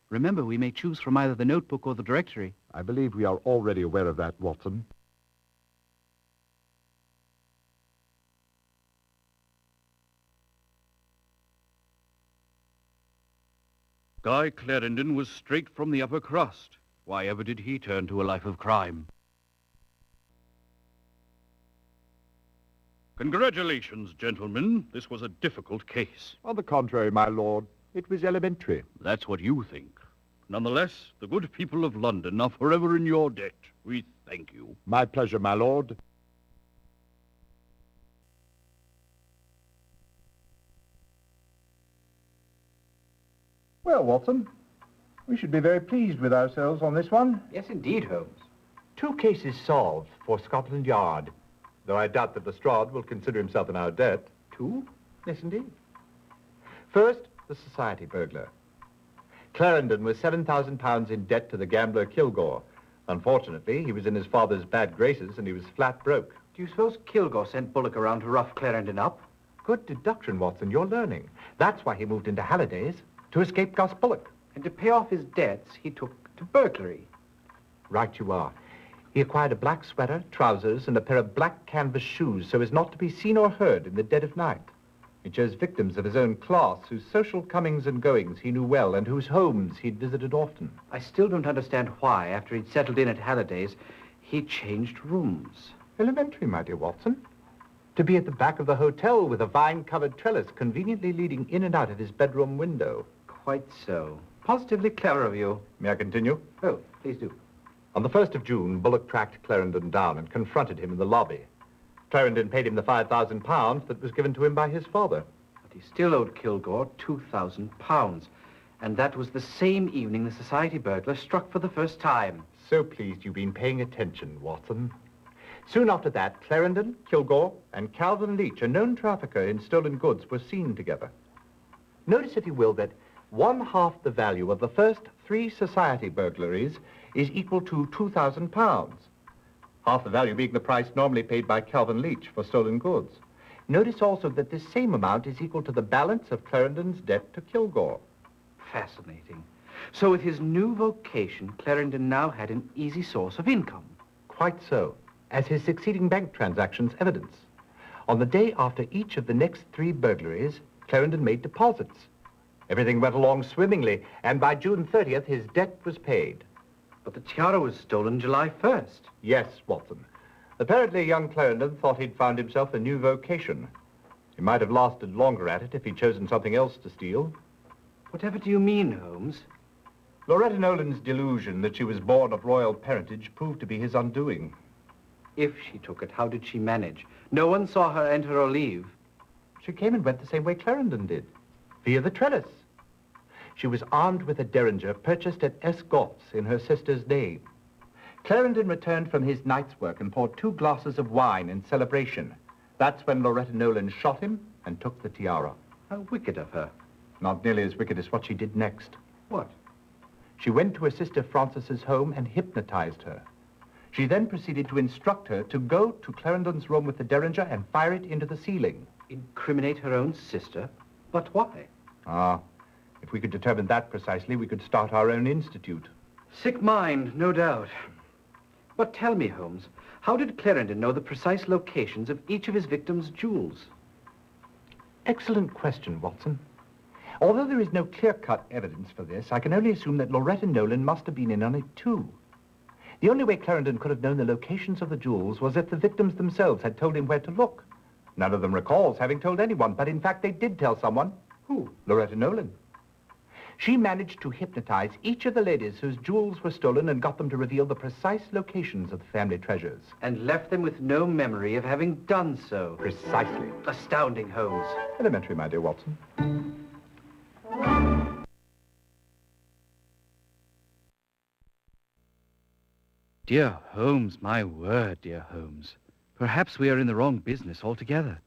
Remember, we may choose from either the notebook or the directory. I believe we are already aware of that, Watson. Guy Clarendon was straight from the upper crust. Why ever did he turn to a life of crime? Congratulations, gentlemen. This was a difficult case. On the contrary, my lord, it was elementary. That's what you think. Nonetheless, the good people of London are forever in your debt. We thank you. My pleasure, my lord. Well, Watson, we should be very pleased with ourselves on this one. Yes, indeed, Holmes. 2 cases solved for Scotland Yard, though I doubt that Lestrade will consider himself in our debt. 2? Yes, indeed. First, the society burglar. Clarendon was £7,000 in debt to the gambler Kilgore. Unfortunately, he was in his father's bad graces and he was flat broke. Do you suppose Kilgore sent Bullock around to rough Clarendon up? Good deduction, Watson. You're learning. That's why he moved into Halliday's, to escape Gus Bullock. And to pay off his debts, he took to burglary. Right you are. He acquired a black sweater, trousers, and a pair of black canvas shoes so as not to be seen or heard in the dead of night. He chose victims of his own class whose social comings and goings he knew well and whose homes he'd visited often. I still don't understand why, after he'd settled in at Halliday's, he changed rooms. Elementary, my dear Watson. To be at the back of the hotel with a vine-covered trellis conveniently leading in and out of his bedroom window. Quite so. Positively clever of you. May I continue? Oh, please do. On the 1st of June, Bullock tracked Clarendon down and confronted him in the lobby. Clarendon paid him the £5,000 that was given to him by his father. But he still owed Kilgore £2,000. And that was the same evening the society burglar struck for the first time. So pleased you've been paying attention, Watson. Soon after that, Clarendon, Kilgore, and Calvin Leach, a known trafficker in stolen goods, were seen together. Notice, if you will, that 1/2 the value of the first 3 society burglaries is equal to £2,000. Half the value being the price normally paid by Calvin Leach for stolen goods. Notice also that this same amount is equal to the balance of Clarendon's debt to Kilgore. Fascinating. So with his new vocation, Clarendon now had an easy source of income. Quite so, as his succeeding bank transactions evidence. On the day after each of the next 3 burglaries, Clarendon made deposits. Everything went along swimmingly, and by June 30th, his debt was paid. But the tiara was stolen July 1st. Yes, Watson. Apparently, young Clarendon thought he'd found himself a new vocation. He might have lasted longer at it if he'd chosen something else to steal. Whatever do you mean, Holmes? Loretta Nolan's delusion that she was born of royal parentage proved to be his undoing. If she took it, how did she manage? No one saw her enter or leave. She came and went the same way Clarendon did, via the trellis. She was armed with a derringer purchased at Escorts in her sister's name. Clarendon returned from his night's work and poured 2 glasses of wine in celebration. That's when Loretta Nolan shot him and took the tiara. How wicked of her. Not nearly as wicked as what she did next. What? She went to her sister Frances's home and hypnotized her. She then proceeded to instruct her to go to Clarendon's room with the derringer and fire it into the ceiling. Incriminate her own sister? But why? Ah, if we could determine that precisely, we could start our own institute. Sick mind, no doubt. But tell me, Holmes, how did Clarendon know the precise locations of each of his victims' jewels? Excellent question, Watson. Although there is no clear-cut evidence for this, I can only assume that Loretta Nolan must have been in on it too. The only way Clarendon could have known the locations of the jewels was if the victims themselves had told him where to look. None of them recalls having told anyone, but in fact they did tell someone. Who? Loretta Nolan. She managed to hypnotize each of the ladies whose jewels were stolen and got them to reveal the precise locations of the family treasures. And left them with no memory of having done so. Precisely. Astounding, Holmes. Elementary, my dear Watson. Dear Holmes, my word, dear Holmes. Perhaps we are in the wrong business altogether.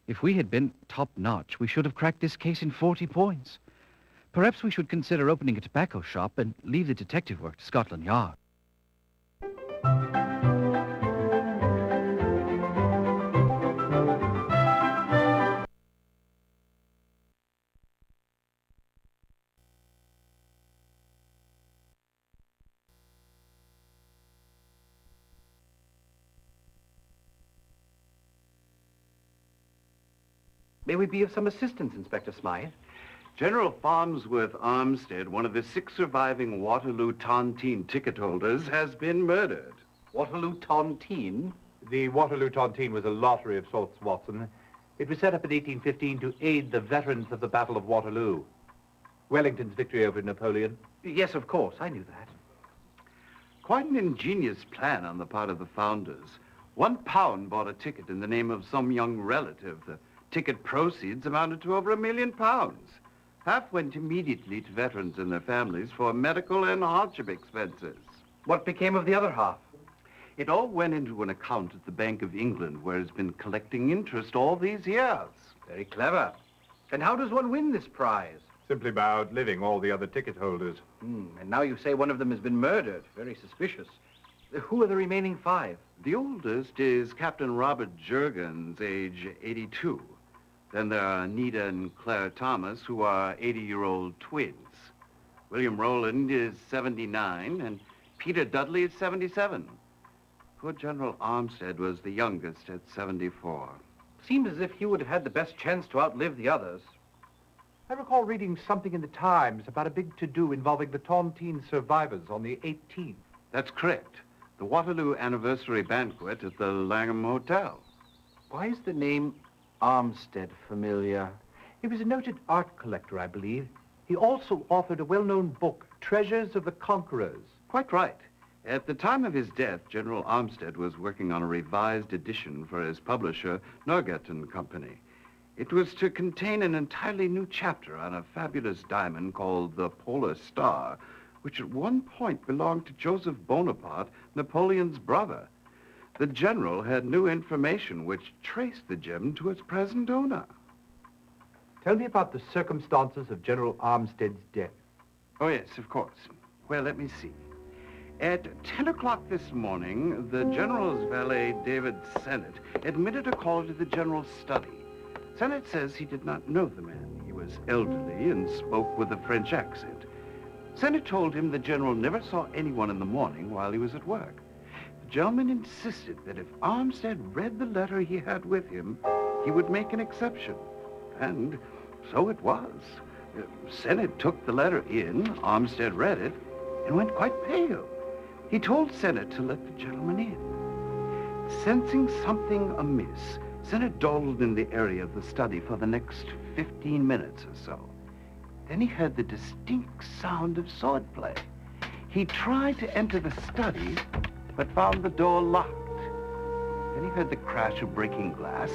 If we had been top-notch, we should have cracked this case in 40 points. Perhaps we should consider opening a tobacco shop and leave the detective work to Scotland Yard. May we be of some assistance, Inspector Smythe? General Farnsworth Armstead, one of the 6 surviving Waterloo Tontine ticket holders, has been murdered. Waterloo Tontine? The Waterloo Tontine was a lottery of sorts, Watson. It was set up in 1815 to aid the veterans of the Battle of Waterloo. Wellington's victory over Napoleon. Yes, of course, I knew that. Quite an ingenious plan on the part of the founders. £1 bought a ticket in the name of some young relative. The ticket proceeds amounted to over £1 million. Half went immediately to veterans and their families for medical and hardship expenses. What became of the other half? It all went into an account at the Bank of England, where it's been collecting interest all these years. Very clever. And how does one win this prize? Simply by outliving all the other ticket holders. And now you say one of them has been murdered. Very suspicious. Who are the remaining 5? The oldest is Captain Robert Jurgens, age 82. Then there are Anita and Claire Thomas, who are 80-year-old twins. William Rowland is 79, and Peter Dudley is 77. Poor General Armstead was the youngest at 74. Seems as if he would have had the best chance to outlive the others. I recall reading something in the Times about a big to-do involving the Tontine survivors on the 18th. That's correct. The Waterloo anniversary banquet at the Langham Hotel. Why is the name Armstead familiar? He was a noted art collector, I believe. He also authored a well-known book, Treasures of the Conquerors. Quite right. At the time of his death, General Armstead was working on a revised edition for his publisher, Norgate and Company. It was to contain an entirely new chapter on a fabulous diamond called the Polar Star, which at one point belonged to Joseph Bonaparte, Napoleon's brother. The general had new information which traced the gem to its present owner. Tell me about the circumstances of General Armstead's death. Oh, yes, of course. Well, let me see. At 10 o'clock this morning, the general's valet, David Sennett, admitted a call to the general's study. Sennett says he did not know the man. He was elderly and spoke with a French accent. Sennett told him the general never saw anyone in the morning while he was at work. The gentleman insisted that if Armstead read the letter he had with him, he would make an exception. And so it was. Sennett took the letter in, Armstead read it, and went quite pale. He told Sennett to let the gentleman in. Sensing something amiss, Sennett dawdled in the area of the study for the next 15 minutes or so. Then he heard the distinct sound of swordplay. He tried to enter the study, but found the door locked. Then he heard the crash of breaking glass.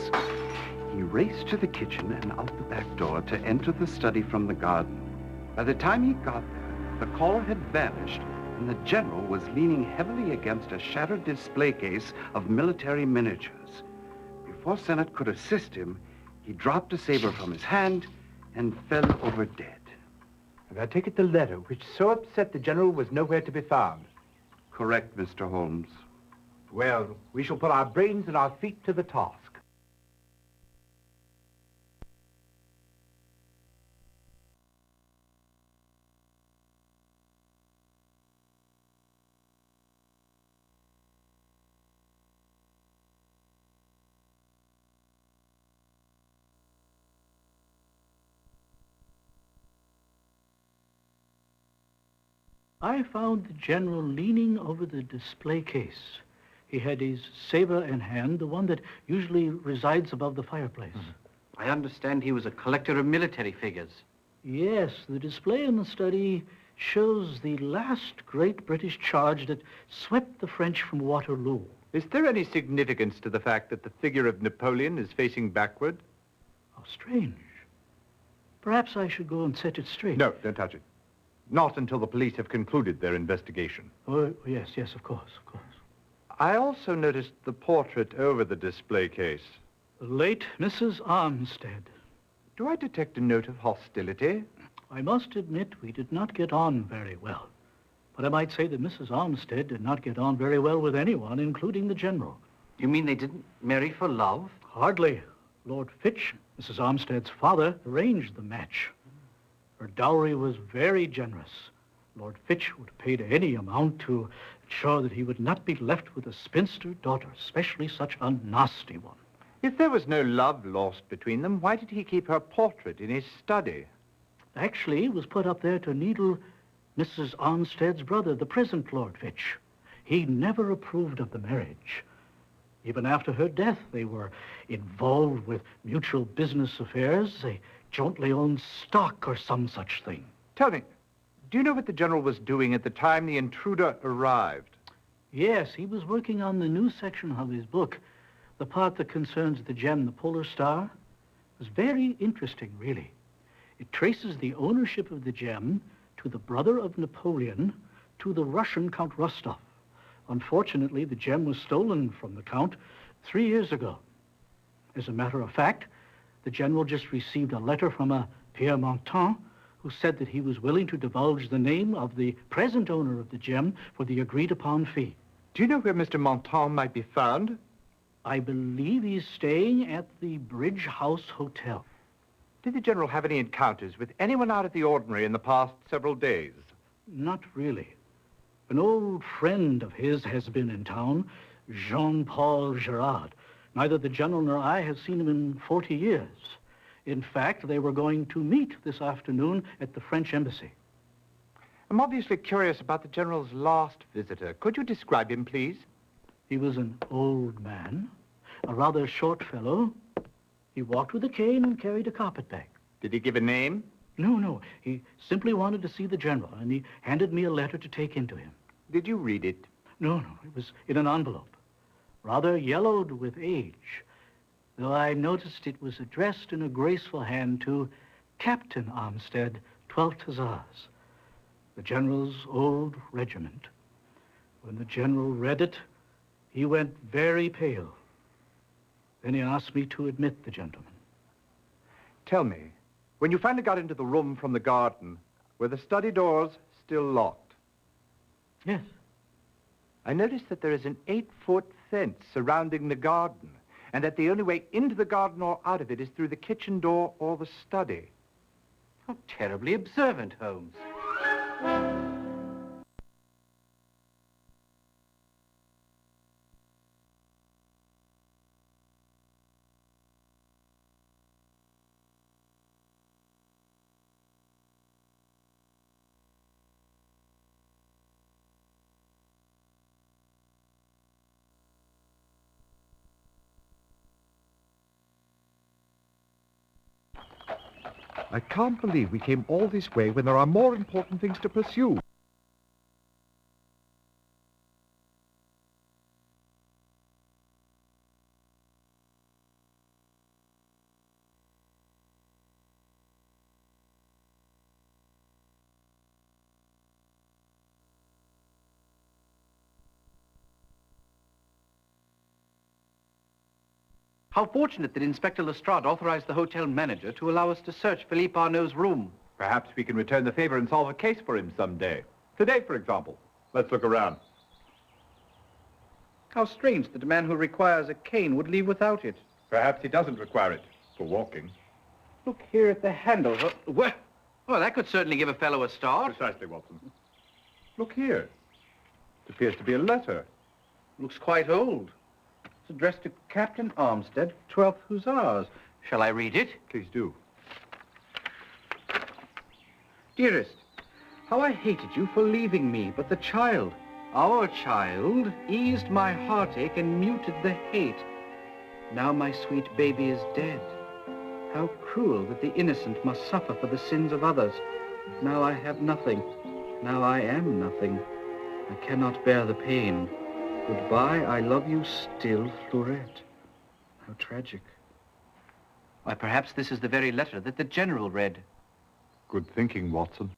He raced to the kitchen and out the back door to enter the study from the garden. By the time he got there, the caller had vanished, and the general was leaning heavily against a shattered display case of military miniatures. Before Sennett could assist him, he dropped a saber from his hand and fell over dead. And I take it the letter which so upset the General was nowhere to be found. Correct, Mr. Holmes. Well, we shall put our brains and our feet to the task. I found the General leaning over the display case. He had his saber in hand, the one that usually resides above the fireplace. I understand he was a collector of military figures. Yes, the display in the study shows the last great British charge that swept the French from Waterloo. Is there any significance to the fact that the figure of Napoleon is facing backward? How strange. Perhaps I should go and set it straight. No, don't touch it. Not until the police have concluded their investigation. Oh, yes, of course. I also noticed the portrait over the display case. The late Mrs. Armstead. Do I detect a note of hostility? I must admit we did not get on very well. But I might say that Mrs. Armstead did not get on very well with anyone, including the General. You mean they didn't marry for love? Hardly. Lord Fitch, Mrs. Armstead's father, arranged the match. Her dowry was very generous. Lord Fitch would have paid any amount to ensure that he would not be left with a spinster daughter, especially such a nasty one. If there was no love lost between them, why did he keep her portrait in his study? Actually, it was put up there to needle Mrs. Armstead's brother, the present Lord Fitch. He never approved of the marriage. Even after her death, they were involved with mutual business affairs. They jointly owned stock or some such thing. Tell me, do you know what the General was doing at the time the intruder arrived? Yes, he was working on the new section of his book, the part that concerns the gem, the Polar Star. It was very interesting, really. It traces the ownership of the gem to the brother of Napoleon, to the Russian Count Rostov. Unfortunately, the gem was stolen from the Count 3 years ago. As a matter of fact, the General just received a letter from a Pierre Montan, who said that he was willing to divulge the name of the present owner of the gem for the agreed-upon fee. Do you know where Mr. Montan might be found? I believe he's staying at the Bridge House Hotel. Did the General have any encounters with anyone out of the ordinary in the past several days? Not really. An old friend of his has been in town, Jean-Paul Gerard. Neither the General nor I have seen him in 40 years. In fact, they were going to meet this afternoon at the French embassy. I'm obviously curious about the General's last visitor. Could you describe him, please? He was an old man, a rather short fellow. He walked with a cane and carried a carpetbag. Did he give a name? No. He simply wanted to see the General, and he handed me a letter to take in to him. Did you read it? No. It was in an envelope, rather yellowed with age, though I noticed it was addressed in a graceful hand to Captain Armstead, 12th Hussars, the General's old regiment. When the General read it, he went very pale. Then he asked me to admit the gentleman. Tell me, when you finally got into the room from the garden, were the study doors still locked? Yes. I noticed that there is an 8-foot fence surrounding the garden, and that the only way into the garden or out of it is through the kitchen door or the study. How terribly observant, Holmes. I can't believe we came all this way when there are more important things to pursue. How fortunate that Inspector Lestrade authorized the hotel manager to allow us to search Philippe Arnaud's room. Perhaps we can return the favor and solve a case for him someday. Today, for example. Let's look around. How strange that a man who requires a cane would leave without it. Perhaps he doesn't require it for walking. Look here at the handle. Well, that could certainly give a fellow a start. Precisely, Watson. Look here. It appears to be a letter. Looks quite old. It's addressed to Captain Armstead, 12th Hussars. Shall I read it? Please do. Dearest, how I hated you for leaving me, but the child, our child, eased my heartache and muted the hate. Now my sweet baby is dead. How cruel that the innocent must suffer for the sins of others. Now I have nothing. Now I am nothing. I cannot bear the pain. Goodbye, I love you still, Fleurette. How tragic. Why, perhaps this is the very letter that the General read. Good thinking, Watson.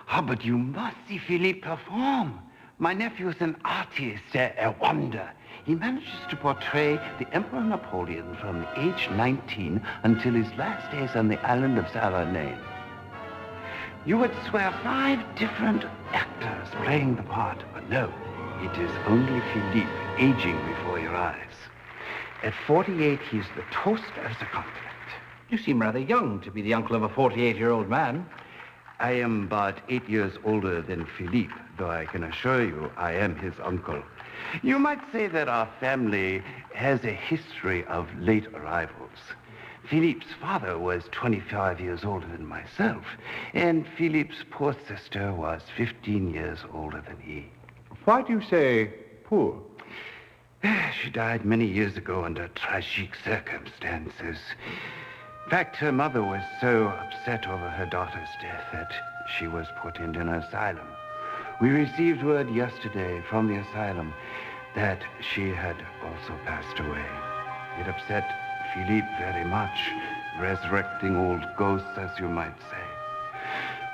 Ah, but you must see Philippe perform. My nephew's an artist, a wonder. He manages to portray the Emperor Napoleon from age 19 until his last days on the island of Saint-René. You would swear 5 different actors playing the part, but no, it is only Philippe aging before your eyes. At 48, he's the toast of the continent. You seem rather young to be the uncle of a 48-year-old man. I am but 8 years older than Philippe, though I can assure you I am his uncle. You might say that our family has a history of late arrivals. Philippe's father was 25 years older than myself, and Philippe's poor sister was 15 years older than he. Why do you say poor? She died many years ago under tragic circumstances. In fact, her mother was so upset over her daughter's death that she was put into an asylum. We received word yesterday from the asylum that she had also passed away. It upset Philippe very much, resurrecting old ghosts, as you might say.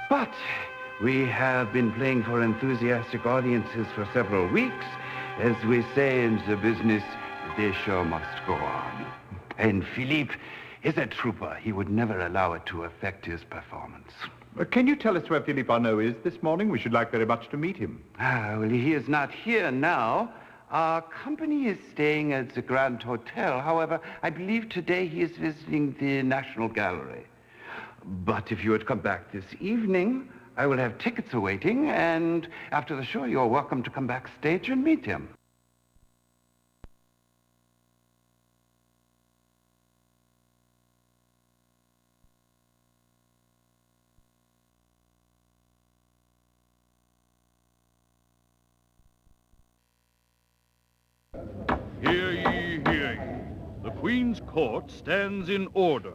But we have been playing for enthusiastic audiences for several weeks. As we say in the business, the show must go on. And Philippe is a trooper. He would never allow it to affect his performance. Can you tell us where Philippe Arnaud is this morning? We should like very much to meet him. Well, he is not here now. Our company is staying at the Grand Hotel. However, I believe today he is visiting the National Gallery. But if you would come back this evening, I will have tickets awaiting, and after the show, you're welcome to come backstage and meet him. Hear ye, hear ye. The Queen's Court stands in order.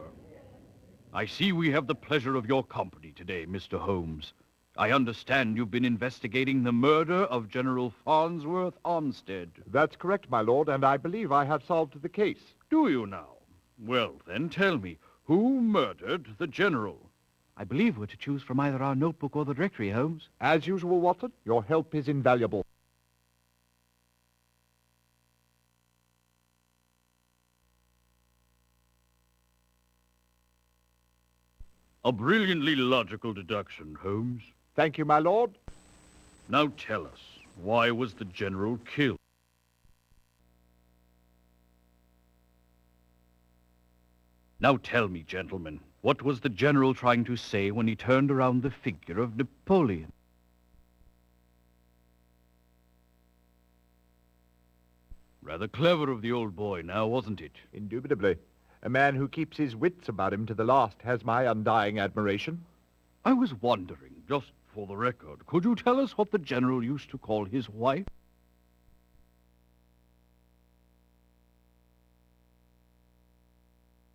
I see we have the pleasure of your company today, Mr. Holmes. I understand you've been investigating the murder of General Farnsworth Armstead. That's correct, my lord, and I believe I have solved the case. Do you now? Well, then tell me, who murdered the general? I believe we're to choose from either our notebook or the directory, Holmes. As usual, Watson, your help is invaluable. A brilliantly logical deduction, Holmes. Thank you, my lord. Now tell us, why was the general killed? Now tell me, gentlemen, what was the general trying to say when he turned around the figure of Napoleon? Rather clever of the old boy now, wasn't it? Indubitably. A man who keeps his wits about him to the last has my undying admiration. I was wondering, just for the record, could you tell us what the general used to call his wife?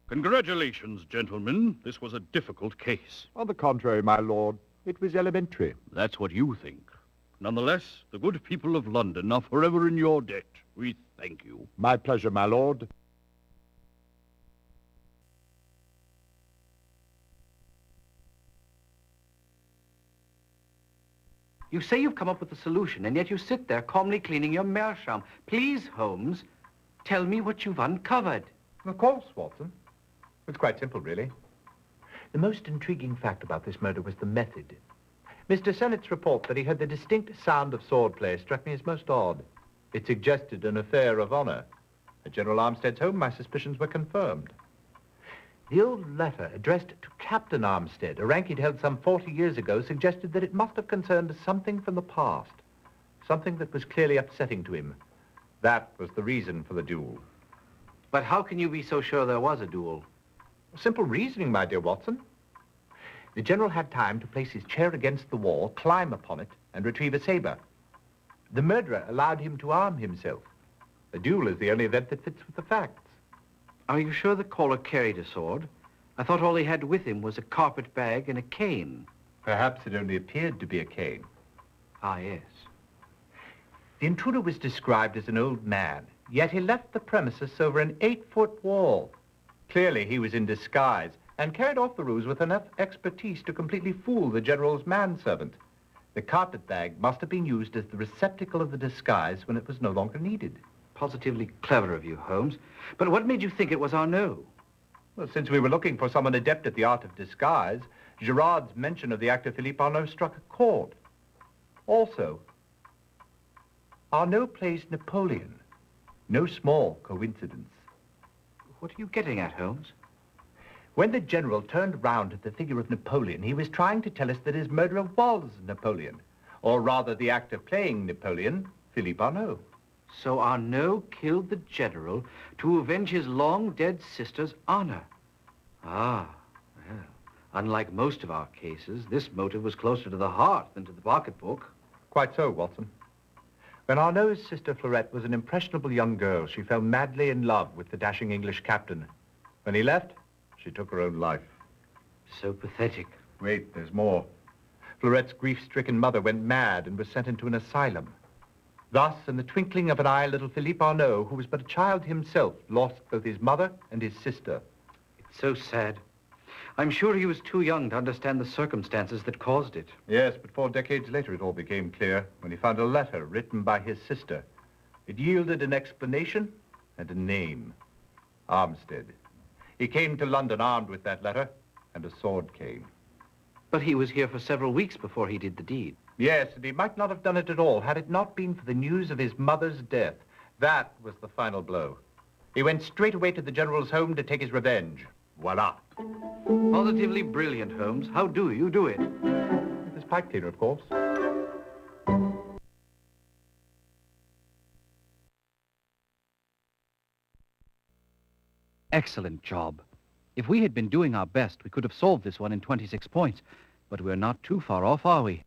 Congratulations, gentlemen. This was a difficult case. On the contrary, my lord, it was elementary. That's what you think. Nonetheless, the good people of London are forever in your debt. We thank you. My pleasure, my lord. You say you've come up with a solution, and yet you sit there calmly cleaning your meerschaum. Please, Holmes, tell me what you've uncovered. Of course, Watson. It's quite simple, really. The most intriguing fact about this murder was the method. Mr. Sennett's report that he heard the distinct sound of swordplay struck me as most odd. It suggested an affair of honor. At General Armstead's home, my suspicions were confirmed. The old letter addressed to Captain Armstead, a rank he'd held some 40 years ago, suggested that it must have concerned something from the past, something that was clearly upsetting to him. That was the reason for the duel. But how can you be so sure there was a duel? Simple reasoning, my dear Watson. The general had time to place his chair against the wall, climb upon it, and retrieve a saber. The murderer allowed him to arm himself. A duel is the only event that fits with the facts. Are you sure the caller carried a sword? I thought all he had with him was a carpet bag and a cane. Perhaps it only appeared to be a cane. Ah, yes. The intruder was described as an old man, yet he left the premises over an 8-foot wall. Clearly he was in disguise and carried off the ruse with enough expertise to completely fool the general's manservant. The carpet bag must have been used as the receptacle of the disguise when it was no longer needed. Positively clever of you, Holmes. But what made you think it was Arnaud? Well, since we were looking for someone adept at the art of disguise, Gerard's mention of the actor Philippe Arnaud struck a chord. Also, Arnaud plays Napoleon. No small coincidence. What are you getting at, Holmes? When the general turned round at the figure of Napoleon, he was trying to tell us that his murderer was Napoleon, or rather the actor playing Napoleon, Philippe Arnaud. So Arnaud killed the general to avenge his long-dead sister's honor. Ah, well, unlike most of our cases, this motive was closer to the heart than to the pocketbook. Quite so, Watson. When Arnaud's sister Fleurette was an impressionable young girl, she fell madly in love with the dashing English captain. When he left, she took her own life. So pathetic. Wait, there's more. Fleurette's grief-stricken mother went mad and was sent into an asylum. Thus, in the twinkling of an eye, little Philippe Arnaud, who was but a child himself, lost both his mother and his sister. It's so sad. I'm sure he was too young to understand the circumstances that caused it. Yes, but 4 decades later it all became clear when he found a letter written by his sister. It yielded an explanation and a name. Armstead. He came to London armed with that letter and a sword cane. But he was here for several weeks before he did the deed. Yes, and he might not have done it at all had it not been for the news of his mother's death. That was the final blow. He went straight away to the general's home to take his revenge. Voila. Positively brilliant, Holmes. How do you do it? With his pipe cleaner, of course. Excellent job. If we had been doing our best, we could have solved this one in 26 points. But we're not too far off, are we?